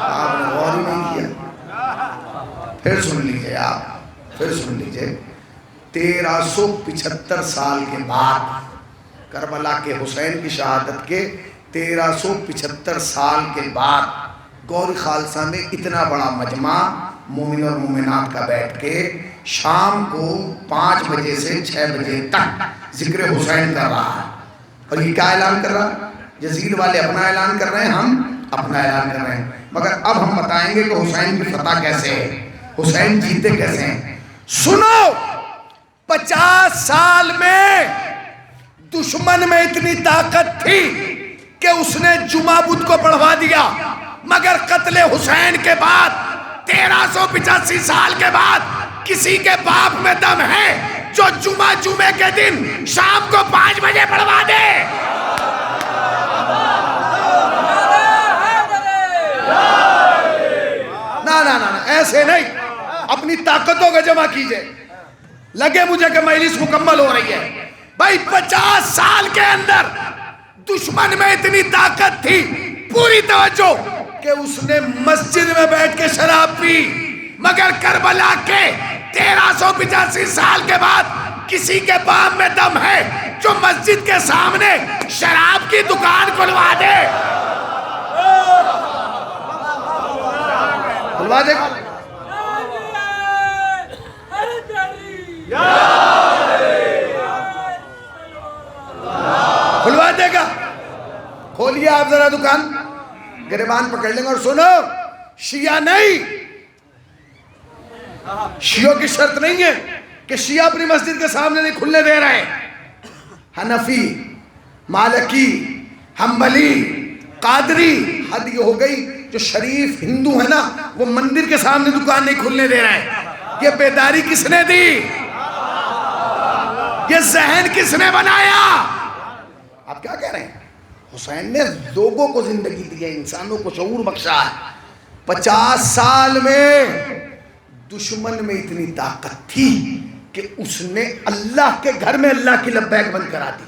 آپ نے غور ہی نہیں کیا. پھر سن لیجئے، آپ پھر سن لیجئے. 1375 سال کے بعد کربلا کے حسین کی شہادت کے 1375 سال کے بعد گوری خالصہ میں اتنا بڑا مجمع مومن اور مومنات کا بیٹھ کے شام کو 5 بجے سے 6 بجے تک ذکر حسین کر رہا ہے. اور یہ کیا اعلان کر رہا ہے؟ یزید والے اپنا اعلان کر رہے ہیں، ہم اپنا اعلان کر رہے ہیں. مگر اب ہم بتائیں گے کہ حسین کی فتح کیسے ہے، حسین جیتے کیسے ہیں. سنو، 50 سال میں دشمن میں اتنی طاقت تھی کہ اس نے جمعہ بدھ کو بڑھوا دیا. مگر قتل حسین کے بعد 1385 سال کے بعد کسی کے باپ میں دم ہے جو جمعے کے دن شام کو 5 بجے بڑھوا دے؟ نا ایسے نہیں. اپنی طاقتوں کو جمع کیجئے. لگے مجھے کہ مجلس مکمل ہو رہی ہے. بھائی 50 سال کے اندر دشمن میں اتنی طاقت تھی، پوری توجہ، کہ اس نے مسجد میں بیٹھ کے شراب پی. مگر کربلا کے 1385 سال کے بعد کسی کے بام میں دم ہے جو مسجد کے سامنے شراب کی دکان کھلوا دے؟ کھلوا دے گا؟ کھلوا دے گا؟ کھولیے آپ ذرا دکان، گریبان پکڑ لیں گے. اور سنو، شیعہ نہیں، شیعوں کی شرط نہیں ہے کہ شیعہ اپنی مسجد کے سامنے نہیں کھلنے دے رہے. حنفی، مالکی، حنبلی، قادری، حد یہ ہو گئی جو شریف ہندو ہے نا وہ مندر کے سامنے دکان نہیں کھلنے دے رہے. یہ بیداری کس نے دی؟ یہ ذہن کس نے بنایا؟ آپ کیا کہہ رہے ہیں؟ حسین نے لوگوں کو زندگی دی ہے، انسانوں کو شعور بخشا ہے. 50 سال میں دشمن میں اتنی طاقت تھی کہ اس نے اللہ کے گھر میں اللہ کی لبیک بند کرا دی.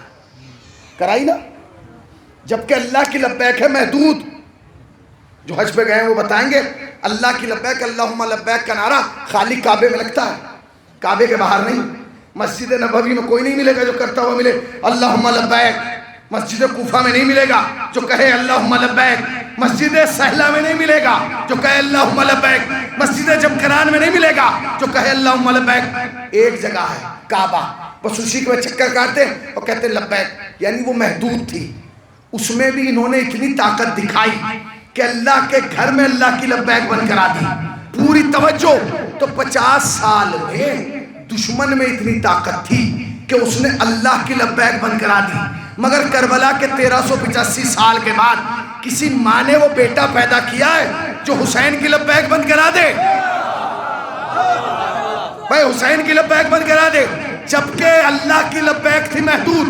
کرائی نا؟ جبکہ اللہ کی لبیک ہے محدود. جو حج پہ گئے ہیں وہ بتائیں گے اللہ کی لبیک، اللہم لبیک کا نعرہ خالی کعبے میں لگتا ہے، کعبے کے باہر نہیں. مسجد نبوی میں کوئی نہیں ملے گا جو کرتا ہوا ملے اللہم لبیک. مسجد کوفہ میں نہیں ملے گا جو کہے اللہم لبیک. مسجد سہلہ میں نہیں ملے گا جو کہے اللہم لبیک. مسجد جمکران میں نہیں ملے گا جو کہے اللہم لبیک. ایک جگہ ہے کعبہ، بس اسی کے چکر کاٹتے اور کہتے لبیک. یعنی وہ محدود تھی. اس میں بھی انہوں نے اتنی طاقت دکھائی کہ اللہ کے گھر میں اللہ کی لبیک بند کرا دی. پوری توجہ. تو 50 سال میں دشمن میں اتنی طاقت تھی کہ اس نے اللہ کی لبیک بند کرا دی. مگر کربلا کے 1385 سال کے بعد کسی ماں نے وہ بیٹا پیدا کیا ہے جو حسین کی لبیک بند کرا دے؟ بھائی حسین کی لبیک بند کرا دے. جبکہ اللہ کی لبیک تھی محدود،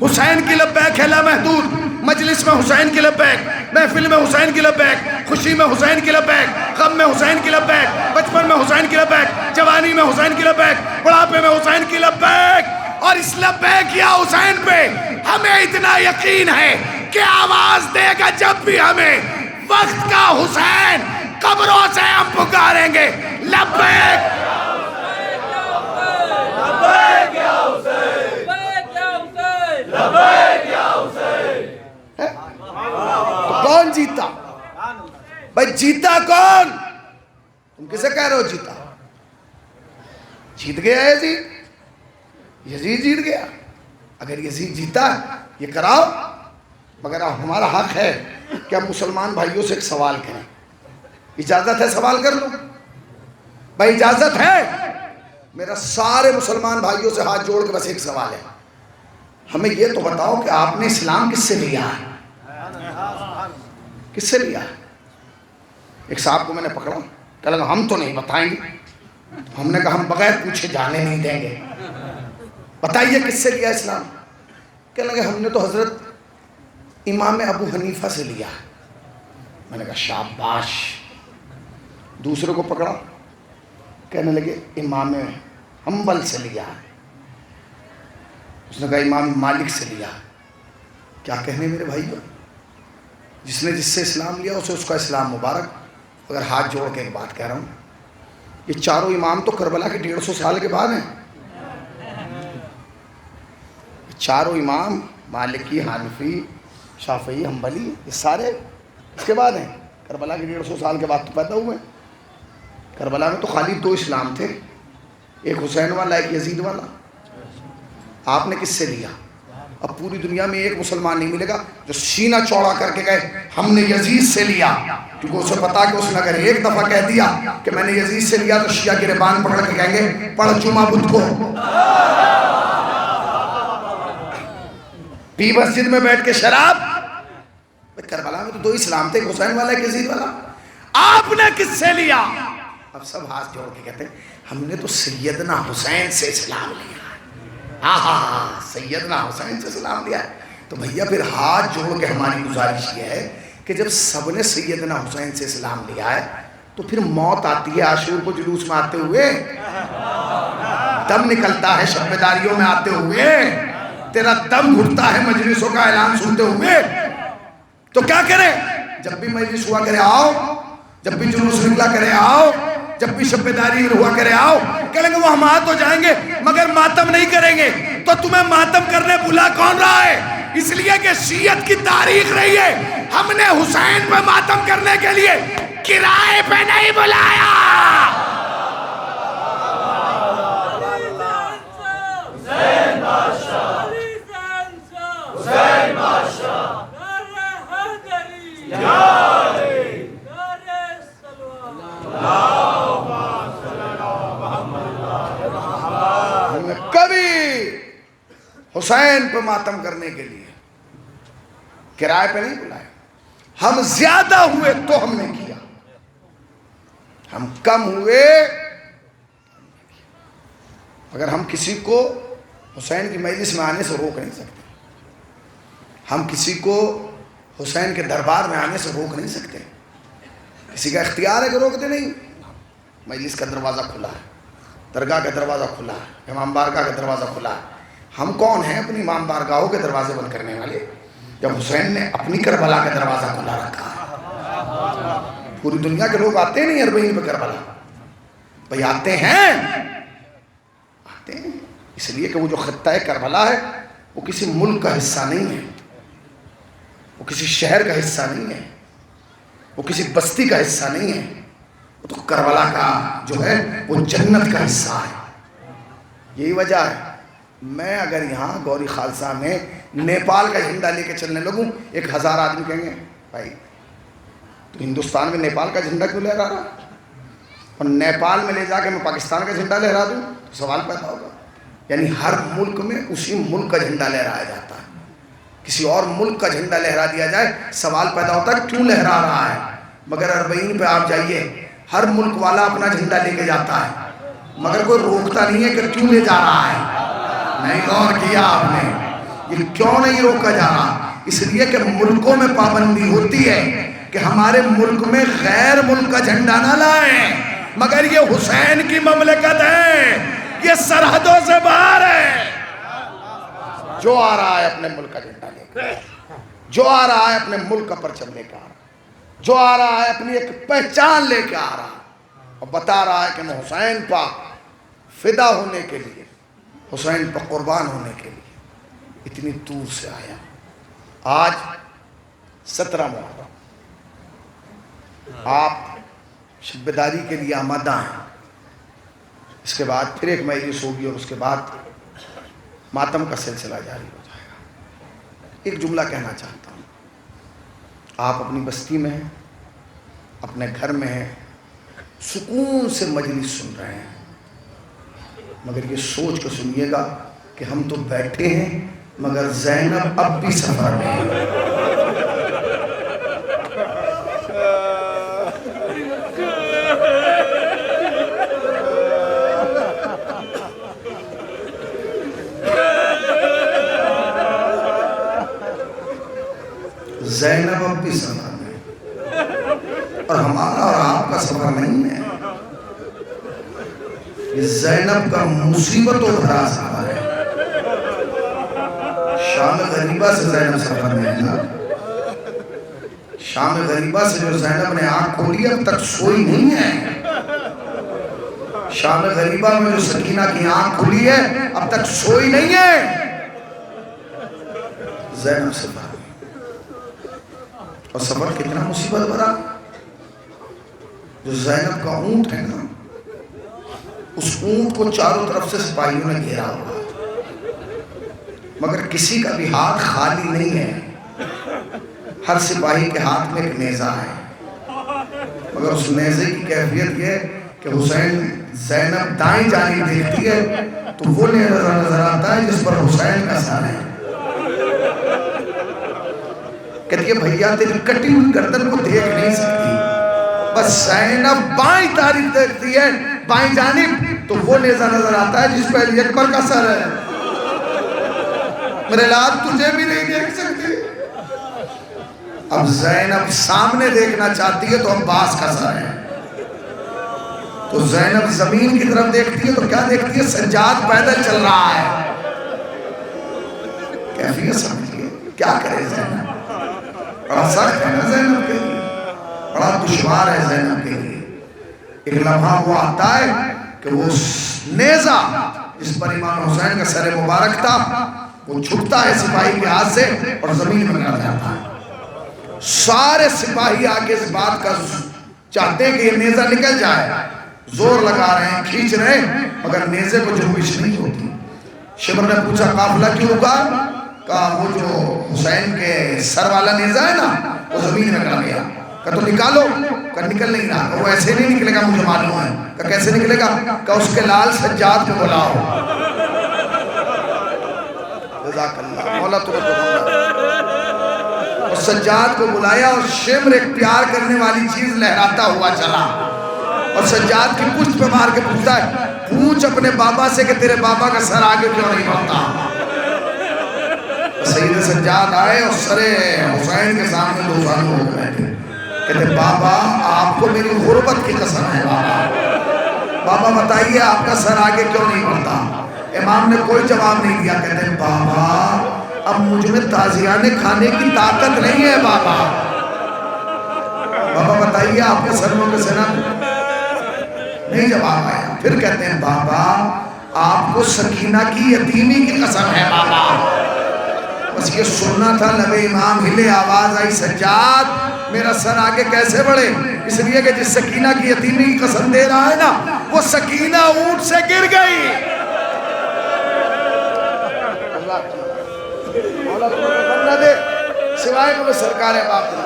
حسین کی لبیک ہے لامحدود. مجلس میں حسین کی لبیک، محفل میں حسین کی لبیک، خوشی میں حسین کی لبیک، غم میں حسین کی لبیک، بچپن میں حسین کی لبیک، جوانی میں حسین کی لبیک، بڑھاپے میں حسین کی لبیک. اور اس لبیک یا حسین پہ ہمیں اتنا یقین ہے کہ آواز دے گا جب بھی ہمیں وقت کا حسین، قبروں سے ہم پکاریں گے لبیک تو کون جیتا؟ بھائی جیتا کون؟ تم کسے کہہ رہے ہو جیتا؟ جیت گیا یزید، یزید جیت گیا۔ اگر یزید جیتا یہ کراؤ، مگر ہمارا حق ہے کہ ہم مسلمان بھائیوں سے ایک سوال کریں۔ اجازت ہے سوال کر لوں؟ بھائی اجازت ہے؟ میرا سارے مسلمان بھائیوں سے ہاتھ جوڑ کے بس ایک سوال ہے، ہمیں یہ تو بتاؤ کہ آپ نے اسلام کس سے لیا ہے؟ کس سے لیا ہے؟ ایک صاحب کو میں نے پکڑا، کہا لگا ہم تو نہیں بتائیں گے۔ ہم نے کہا ہم بغیر پوچھے جانے نہیں دیں گے، بتائیے کس سے لیا اسلام؟ کہنے لگے ہم نے تو حضرت امام ابو حنیفہ سے لیا۔ میں نے کہا شاباش۔ دوسرے کو پکڑا، کہنے لگے امام حنبل سے لیا۔ اس نے کہا امام مالک سے لیا۔ کیا کہنے میرے بھائیو، جس نے جس سے اسلام لیا اسے اس کا اسلام مبارک۔ اگر ہاتھ جوڑ کے ایک بات کہہ رہا ہوں، یہ چاروں امام تو کربلا کے 150 سال کے بعد ہیں۔ چاروں امام مالکی، حنفی، شافعی، حنبلی، یہ سارے اس کے بعد ہیں، کربلا کے 150 سال کے بعد تو پیدا ہوئے ہیں۔ کربلا میں تو خالی 2 اسلام تھے، ایک حسین والا ایک یزید والا۔ آپ نے کس سے لیا؟ اب پوری دنیا میں ایک مسلمان نہیں ملے گا جو سینہ چوڑا کر کے کہے ہم نے یزید سے لیا، کیونکہ اسے پتا کہ اس نے اگر ایک دفعہ کہہ دیا کہ میں نے یزید سے لیا تو شیعہ گریبان پکڑ کے کہیں گے پڑھ جمعہ بدھ کو۔ پی مسجد میں بیٹھ کے شراب۔ کربلا میں تو 2 اسلام تھے، ایک حسین والا ایک یزید والا۔ آپ نے کس سے لیا؟ اب سب ہاتھ جوڑ کے کہتے ہیں ہم نے تو سیدنا حسین سے اسلام لیا۔ سیدنا حسین سے اسلام لیا ہے تو بھیا پھر ہاتھ جوڑ کے ہماری گزارش یہ ہے کہ جب سب نے سیدنا حسین سے اسلام لیا ہے تو پھر موت آتی ہے عاشور کو جلوس میں آتے ہوئے، دم نکلتا ہے شب بیداریوں میں آتے ہوئے، تیرا دم گھٹتا ہے مجلسوں کا اعلان سنتے ہوئے، تو کیا کریں؟ جب بھی مجلس ہوا کرے آؤ، جب بھی جلوس نکلا کرے آؤ، جب بھی شب بیداری ہوا کرے آؤ۔ کہہ لیں گے وہ ہم آ تو جائیں گے مگر ماتم نہیں کریں گے۔ تو تمہیں ماتم کرنے بلا کون رہا ہے؟ اس لیے کہ شیعت کی تاریخ رہی ہے ہم نے حسین پہ ماتم کرنے کے لیے کرائے پہ نہیں بلایا۔ حسین پہ ماتم کرنے کے لیے کرائے پہ نہیں بلائے۔ ہم زیادہ ہوئے تو ہم نے کیا، ہم کم ہوئے۔ اگر ہم کسی کو حسین کی مجلس میں آنے سے روک نہیں سکتے، ہم کسی کو حسین کے دربار میں آنے سے روک نہیں سکتے، کسی کا اختیار ہے کہ روکتے نہیں۔ مجلس کا دروازہ کھلا ہے، درگاہ کا دروازہ کھلا ہے، امام بارگاہ کا دروازہ کھلا ہے۔ ہم کون ہیں اپنی امام بارگاہوں کے دروازے بند کرنے والے، جب حسین نے اپنی کربلا کا دروازہ کھلا رکھا ہے۔ پوری دنیا کے لوگ آتے نہیں اربعین پہ کربلا، بھئی آتے ہیں اس لیے کہ وہ جو خطہ کربلا ہے وہ کسی ملک کا حصہ نہیں ہے، وہ کسی شہر کا حصہ نہیں ہے، وہ کسی بستی کا حصہ نہیں ہے، وہ تو کربلا کا جو ہے وہ جنت کا حصہ ہے۔ یہی وجہ ہے میں اگر یہاں گوری خالصہ میں نیپال کا جھنڈا لے کے چلنے لگوں 1000 آدمی کہیں گے بھائی تو ہندوستان میں نیپال کا جھنڈا کیوں لہرا رہا، اور نیپال میں لے جا کے میں پاکستان کا جھنڈا لہرا دوں تو سوال پیدا ہوگا۔ یعنی ہر ملک میں اسی ملک کا جھنڈا لہرایا جاتا ہے، کسی اور ملک کا جھنڈا لہرا دیا جائے سوال پیدا ہوتا ہے کیوں لہرا رہا ہے۔ مگر اربعین پہ آپ جائیے ہر ملک والا اپنا جھنڈا لے کے جاتا ہے، مگر کوئی روکتا نہیں ہے کہ کیوں لے جا رہا ہے۔ نہیں غور کیا آپ نے یہ کیوں نہیں روکا جا رہا؟ اس لیے کہ ملکوں میں پابندی ہوتی ہے کہ ہمارے ملک میں غیر ملک کا جھنڈا نہ لائیں، مگر یہ حسین کی مملکت ہے، یہ سرحدوں سے باہر ہے۔ جو آ رہا ہے اپنے ملک کا جھنڈا لے کر، جو آ رہا ہے اپنے ملک کا پرچم لے کے آ رہا ہے، جو آ رہا ہے اپنی ایک پہچان لے کے آ رہا ہے، اور بتا رہا ہے کہ میں حسین پا فدا ہونے کے لیے، حسین پا قربان ہونے کے لیے اتنی دور سے آیا۔ آج 17 محرم آپ شب بیداری کے لیے آمادہ ہیں، اس کے بعد پھر ایک مجلس ہوگی اور اس کے بعد ماتم کا سلسلہ جاری ہو جائے گا۔ ایک جملہ کہنا چاہتا ہوں، آپ اپنی بستی میں ہیں، اپنے گھر میں ہیں، سکون سے مجلس سن رہے ہیں، مگر یہ سوچ کے سنیے گا کہ ہم تو بیٹھے ہیں مگر زینب اب بھی سفر میں ہے۔ زینب اب بھی سفر میں ہے، اور ہمارا اور آپ کا سفر نہیں ہے، یہ زینب کا مصیبت و بھرا سفر ہے۔ شام غریبہ سے زینب سفر میں ہے نا، شام غریبہ سے جو زینب نے آنکھ کھولی اب تک سوئی نہیں ہے، شام غریبہ میں جو سکینہ کی آنکھ کھلی ہے اب تک سوئی نہیں ہے، زینب سفر میں۔ اور سفر کتنا مصیبت بھرا، جو زینب کا اونٹ ہے نا، اس اونٹ کو چاروں طرف سے سپاہیوں نے گھیرا ہوا، مگر کسی کا بھی ہاتھ خالی نہیں ہے، ہر سپاہی کے ہاتھ میں ایک نیزہ ہے، مگر اس نیزے کی کیفیت یہ کہ حسین زینب دائیں جانب دیکھتی ہے تو وہ نیزہ نظر آتا ہے جس پر حسین کا سر ہے، کہتی ہے بھیا تیری کٹی ہوئی گردن کو دیکھ نہیں سکتی، بس زینب بائیں طرف دیکھتی ہے بائیں جانب تو وہ نیزہ نظر آتا ہے جس پہ علی اکبر کا سر ہے، میرے لال تجھے بھی نہیں دیکھ سکتی۔ اب زینب سامنے دیکھنا چاہتی ہے تو عباس کا سر ہے، تو زینب زمین کی طرف دیکھتی ہے تو کیا دیکھتی ہے؟ سجاد پیدل چل رہا ہے۔ کیفیت سمجھئے کیا کرے زینب، بڑا سخت ہے نا زینب کے لیے، بڑا دشوار ہے زینب کے لیے۔ ایک لمحہ وہ آتا ہے کہ وہ نیزہ جس پر امام حسین کا سر مبارک تھا وہ چھٹتا ہے سپاہی کے ہاتھ سے اور زمین میں گر جاتا ہے۔ سارے سپاہی آگے اس بات کا چاہتے ہیں کہ یہ نیزہ نکل جائے، زور لگا رہے ہیں، کھینچ رہے ہیں، مگر نیزے کو جنبش نہیں ہوتی۔ شمر نے پوچھا قافلہ کیوں رکا؟ کہا وہ جو حسین کے سر والا نیزہ ہے نا وہ زمین میں گر گیا۔ کہا تو نکالو، کہا نکل نہیں رہا، وہ ایسے نہیں نکلے گا مجھے معلوم ہے۔ کہا کیسے نکلے گا؟ کہا اس کے لال سجاد کو بلاؤ۔ جزاک اللہ مولا تمہیں تو اور سجاد کو بلایا اور شمر ایک پیار کرنے والی چیز لہراتا ہوا چلا اور سجاد کی پشت پہ مار کے پوچھتا ہے پوچھ اپنے بابا سے کہ تیرے بابا کا سر آگے کیوں نہیں بڑھتا۔ سید سجاد آئے اور سر حسین کے سامنے دو سالوں ہو بیٹھے، کہتے بابا آپ کو میری غربت کی قسم ہے بابا، بابا بتائیے آپ کا سر آگے کیوں نہیں بڑھتا؟ امام نے کوئی جواب نہیں دیا، کہتے ہیں بابا اب مجھ میں تازیانے کھانے کی طاقت نہیں ہے بابا، بابا بتائیے آپ کے سر میں سے نہ نہیں جواب آیا۔ پھر کہتے ہیں بابا آپ کو سکینہ کی یتیمی کی قسم ہے بابا، بس یہ سننا تھا لب امام ہلے، آواز آئی سجاد میرا سر آگے کیسے بڑھے؟ اس لیے کہ جس سکینہ کی یتیمی کی قسم دے رہا ہے نا وہ سکینہ اونٹ سے گر گئی۔ مولا تمہیں بندہ دے سوائے کو سرکار باپ دے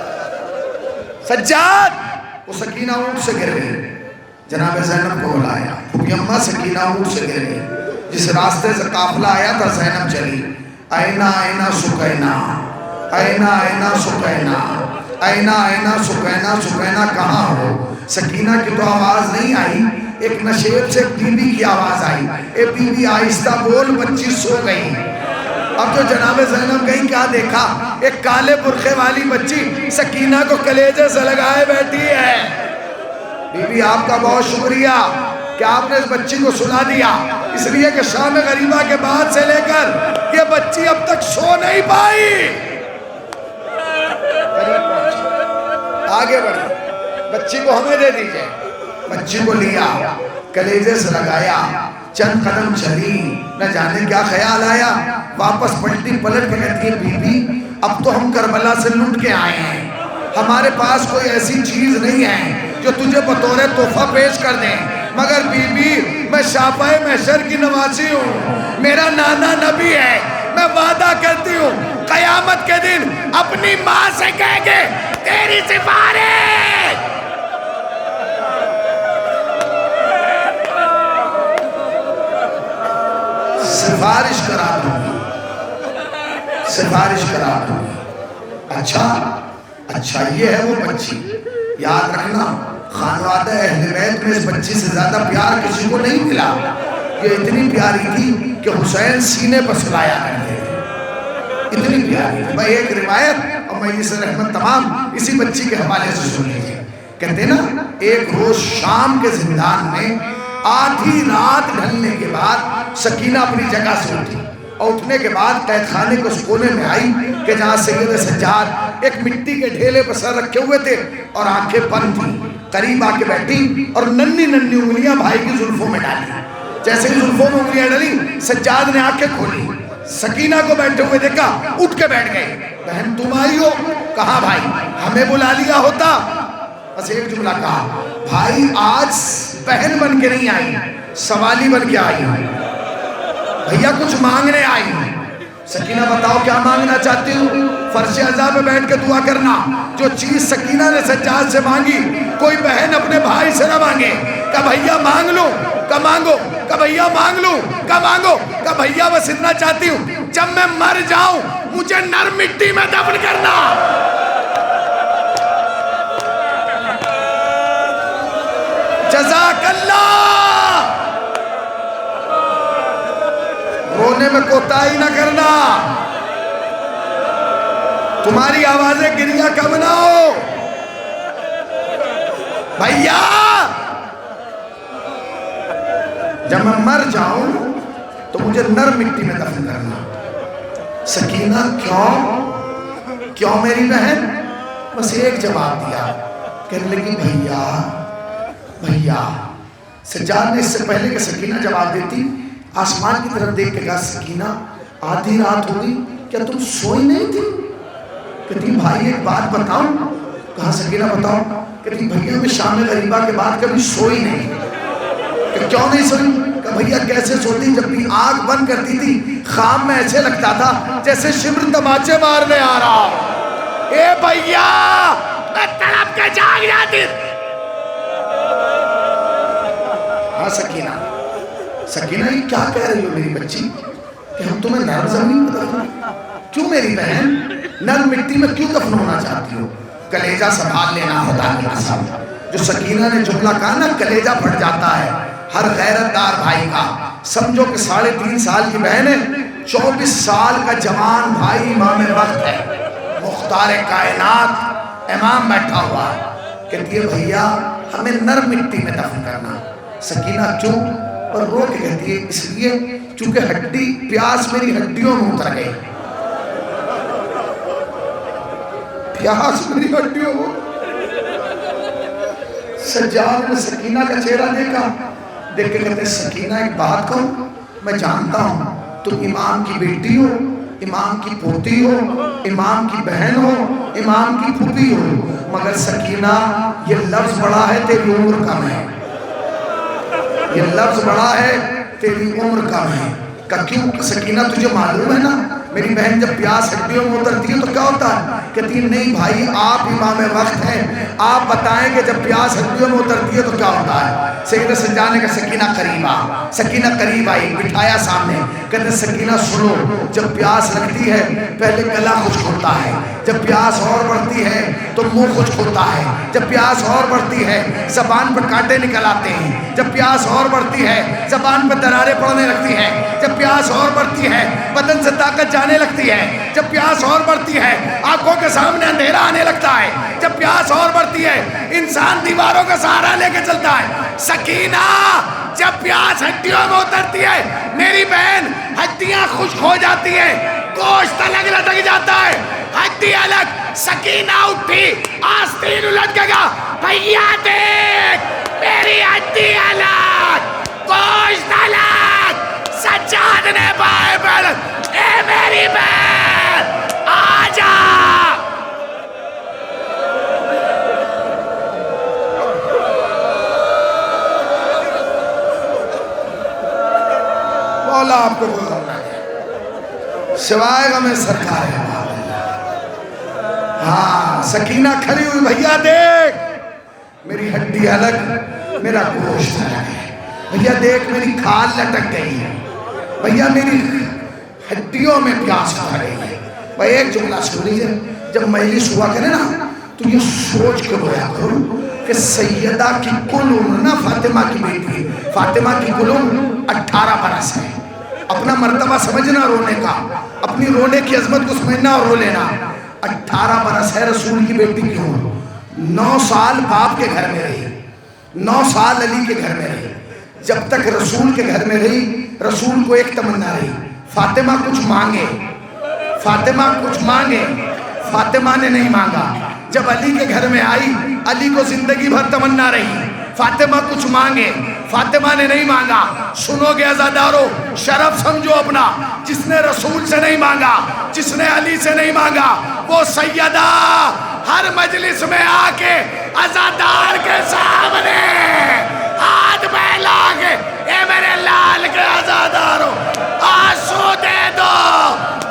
سجاد وہ سکینہ اونٹ سے گر گئی۔ جناب زینب کو بلایا، پھوپھی اماں سکینہ اونٹ سے گر گئی، جس راستے سے قافلہ آیا تھا زینب چلی، اینا اینا سکینہ، اینا اینا سکینہ، اینا اینا سکینہ، سکینہ کہاں ہو؟ سکینہ کی تو آواز نہیں آئی، ایک نشیب سے بی بی کی آواز آئی، اے بی بی آہستہ بول بچی سو گئی۔ اب جو جناب زینب گئی کیا دیکھا؟ ایک کالے برخے والی بچی سکینہ کو کلیجے سے لگائے بیٹھی ہے۔ بی بی آپ کا بہت شکریہ، کہ آپ نے اس بچی کو سلا دیا، اس لیے کہ شام غریبہ کے بعد سے لے کر یہ بچی اب تک سو نہیں پائی۔ آگے بڑھی، بچی کو ہمیں دے دیجئے۔ بچی کو لیا، کلیجے سے لگایا، چند قدم چلی، نہ جانے کیا خیال آیا، واپس پلٹی پلٹ کے کہتی ہے بی بی اب تو ہم کربلا سے لٹ کے آئے ہیں، ہمارے پاس کوئی ایسی چیز نہیں ہے جو تجھے بطور تحفہ پیش کر دیں، مگر بی بی میں شافعِ محشر کی نواسی ہوں، میرا نانا نبی ہے، میں وعدہ کرتی ہوں قیامت کے دن اپنی ماں سے کہہ کے تیری سفارش سفارش کرا دوں گی، سفارش کرا دوں گی۔ اچھا یہ ہے وہ بچی، یاد رکھنا خانوادہ اہل بیت میں اس بچی سے زیادہ پیار کسی کو نہیں ملا، یہ اتنی پیاری تھی کہ حسین سینے پر سلایا کرتے تھے، اتنی پیاری تھی۔ میں ایک روایت اور میں اسے رحمت تمام اسی بچی کے حوالے سے سن لیجیے، کہتے ہیں نا ایک روز شام کے زندان میں آدھی رات ڈھلنے کے بعد سکینہ اپنی جگہ سے اٹھی اور اٹھنے کے بعد قید خانے کو اس کونے میں آئی کہ جہاں سید سجاد ایک مٹی کے ڈھیلے پر سر رکھے ہوئے تھے اور آنکھیں بند تھیں، قریب آ کے بیٹھی اور ننھی ننھی انگلیاں بھائی کی زلفوں میں ڈالی، جیسے ہی زلفوں میں انگلیاں ڈالی سجاد نے آنکھیں کھولی، سکینہ کو بیٹھے ہوئے دیکھا، اٹھ کے بیٹھ گئے، بہن تم آئی ہو؟ کہا بھائی ہمیں بلا لیا ہوتا، بس ایک جملہ کہا بھائی آج بہن بن کے نہیں آئی، سوالی بن کے آئی ہوں، بھیا کچھ مانگنے آئی ہوں۔ سکینہ بتاؤ کیا مانگنا چاہتی ہوں؟ فرش عزا پہ بیٹھ کے دعا کرنا، جو چیز سکینہ نے سجاد سے مانگی کوئی بہن اپنے بھائی سے نہ مانگے، کہ بھیا مانگ لوں، کہ مانگو، کہ بھیا مانگ لوں، کہ مانگو، کہ بھیا بس اتنا چاہتی ہوں جب میں مر جاؤں مجھے نرم مٹی میں دفن کرنا۔ جزاک اللہ، رونے میں کوتاہی نہ کرنا، تمہاری آوازیں گریہ کم نہ ہو، بھیا جب میں مر جاؤں تو مجھے نرم مٹی میں دفن کرنا۔ سکینہ کیوں میری بہن؟ بس ایک جواب دیا کہ لیکن بھیا سجاد نے اس سے پہلے کہ سکینہ جواب دیتی آسمان کی طرف دیکھ کے کہا سکینہ آدھی رات ہوئی کیا تم سوئی نہیں تھی؟ کہتی بھائی ایک بات بتاؤں؟ کہا سکینہ بتاؤ؟ کہتی بھیا میں شام غریبہ کے بعد کبھی سوئی نہیں۔ کہ کیوں نہیں سوئی؟ کہ بھیا کیسے سوتی؟ جب بھی آنکھ بند کرتی تھی خام میں ایسے لگتا تھا جیسے شمر تماچے مارنے آ رہا، اے بھیا میں تڑپ کے جاگ جاتی۔ ہاں سکینہ یہ کیا کہہ رہی ہو میری بچی کہ ہم تمہیں نرم زمین پر دفن، کیوں میری بہن نرم مٹی میں کیوں دفن ہونا چاہتی ہو؟ کلیجہ سنبھال لینا ہوتا ہے، جو سکینہ نے جملہ کہا نا کلیجہ پھٹ جاتا ہے ہر غیرت دار بھائی کا۔ سمجھو کہ 3.5 سال کی بہن ہے، 24 سال کا جوان بھائی امام وقت ہے، مختار کائنات امام بیٹھا ہوا ہے، کہتی ہے بھیا ہمیں نرم مٹی میں دفن کرنا۔ سکینہ کیوں؟ اور رو کے کہتی ہے اس لیے چونکہ ہڈی پیاس میری ہڈیوں میں اتر گئی، پیاس میری ہڈیوں میں۔ سجاد نے سکینہ کا چہرہ دیکھا، دیکھ کے کہتے سکینہ ایک بات کہوں، میں جانتا ہوں تم امام کی بیٹی ہو، امام کی پوتی ہو، امام کی بہن ہو، امام کی پھوپھی ہو، مگر سکینہ یہ لفظ بڑا ہے تیری عمر کم ہے، یہ لفظ بڑا ہے تیری عمر کم ہے۔ کہ کیوں؟ سکینہ تجھے معلوم ہے نا میری بہن جب پیاس ہڈیوں میں اترتی ہے تو کیا ہوتا ہے؟ کہتی ہے نہیں بھائی آپ امام وقت ہیں، آپ بتائیں کہ جب پیاس ہڈیوں میں اترتی ہے تو کیا ہوتا ہے؟ سید سجاد نے کہا سکینہ قریب آ، سکینہ قریب آئی، بٹھایا سامنے، کہتے سکینہ سنو جب پیاس لگتی ہے پہلے گلا خشک ہوتا ہے، جب پیاس اور بڑھتی ہے تو منہ خشک ہوتا ہے. جب پیاس اور بڑھتی ہے زبان پر کانٹے نکل آتے ہیں. جب پیاس اور بڑھتی ہے زبان پر دراریں پڑنے لگتی ہیں. جب پیاس اور بڑھتی ہے بدن سے طاقت جانے لگتی ہے. جب پیاس اور بڑھتی ہے آنکھوں کے سامنے اندھیرا آنے لگتا ہے. جب پیاس اور بڑھتی ہے انسان دیواروں کا سہارا لے کے چلتا ہے. سکینہ جب پیاس ہڈیوں میں اترتی ہے میری بہن ہڈیاں خشک ہو جاتی ہیں, گوشت الگ لٹک جاتا ہے, ہڈی الگ. سکینہ اٹھی آستین الٹ گیا, بھیا دیکھ میری ہڈی الگ گوشت الگ. سجاد نے بائبل, اے میری بہن آجا. مولا آپ کو گزرنا ہے سوائے غم سرکار ہے. ہاں سکینہ کھڑی ہوئی, بھیا دیکھ میری ہڈی الگ میرا گوشت الگ ہے. بھیا دیکھ میری کھال لٹک گئی ہے. بھیا میری ہڈیوں میں پیاس آ رہی ہے. بھائی ایک جملہ سن لیجیے, جب مجلس ہوا کرے نا تو یہ سوچ کے رویا کرو کہ سیدہ کی کل عمر نا فاطمہ کی بیٹی, فاطمہ کی کل عمر 18 برس ہے. اپنا مرتبہ سمجھنا رونے کا, اپنی رونے کی عظمت کو سمجھنا اور رو لینا. 18 برس ہے رسول کی بیٹی کی عمر. 9 سال باپ کے گھر میں رہی, 9 سال علی کے گھر میں رہی. جب تک رسول کے گھر میں رہی رسول کو ایک تمنا رہی, فاطمہ کچھ مانگے, فاطمہ کچھ مانگے. فاطمہ نے نہیں مانگا. جب علی کے گھر میں آئی علی کو زندگی بھر تمنا رہی فاطمہ کچھ مانگے, فاطمہ نے نہیں مانگا. سنو گے عزادارو, شرف سمجھو اپنا, جس نے رسول سے نہیں مانگا, جس نے علی سے نہیں مانگا, وہ سیدہ ہر مجلس میں آ کے عزادار کے سامنے ہاتھ پھیلا کے, اے میرے لال کے عزادارو آنسو دے دو,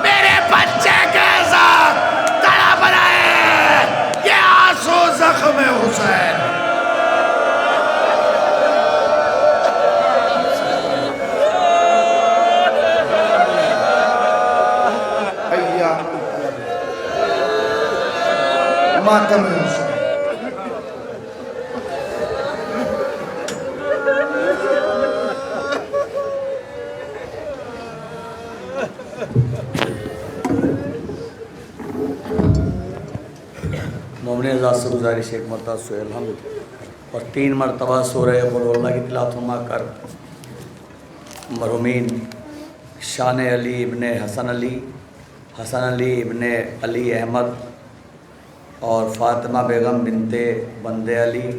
میرے بچے کے ساتھ تڑپ رہے, یہ آنسو زخم حسین. ماتم حسین. مومن اعزاز سے گزارش ایک مرتبہ سورہ الحمد اور 3 مرتبہ سورہ قل اللہ کی تلاوت فرما کر مرحومین شان علی ابن حسن علی, حسن علی ابن علی احمد اور فاطمہ بیگم بنت بندے علی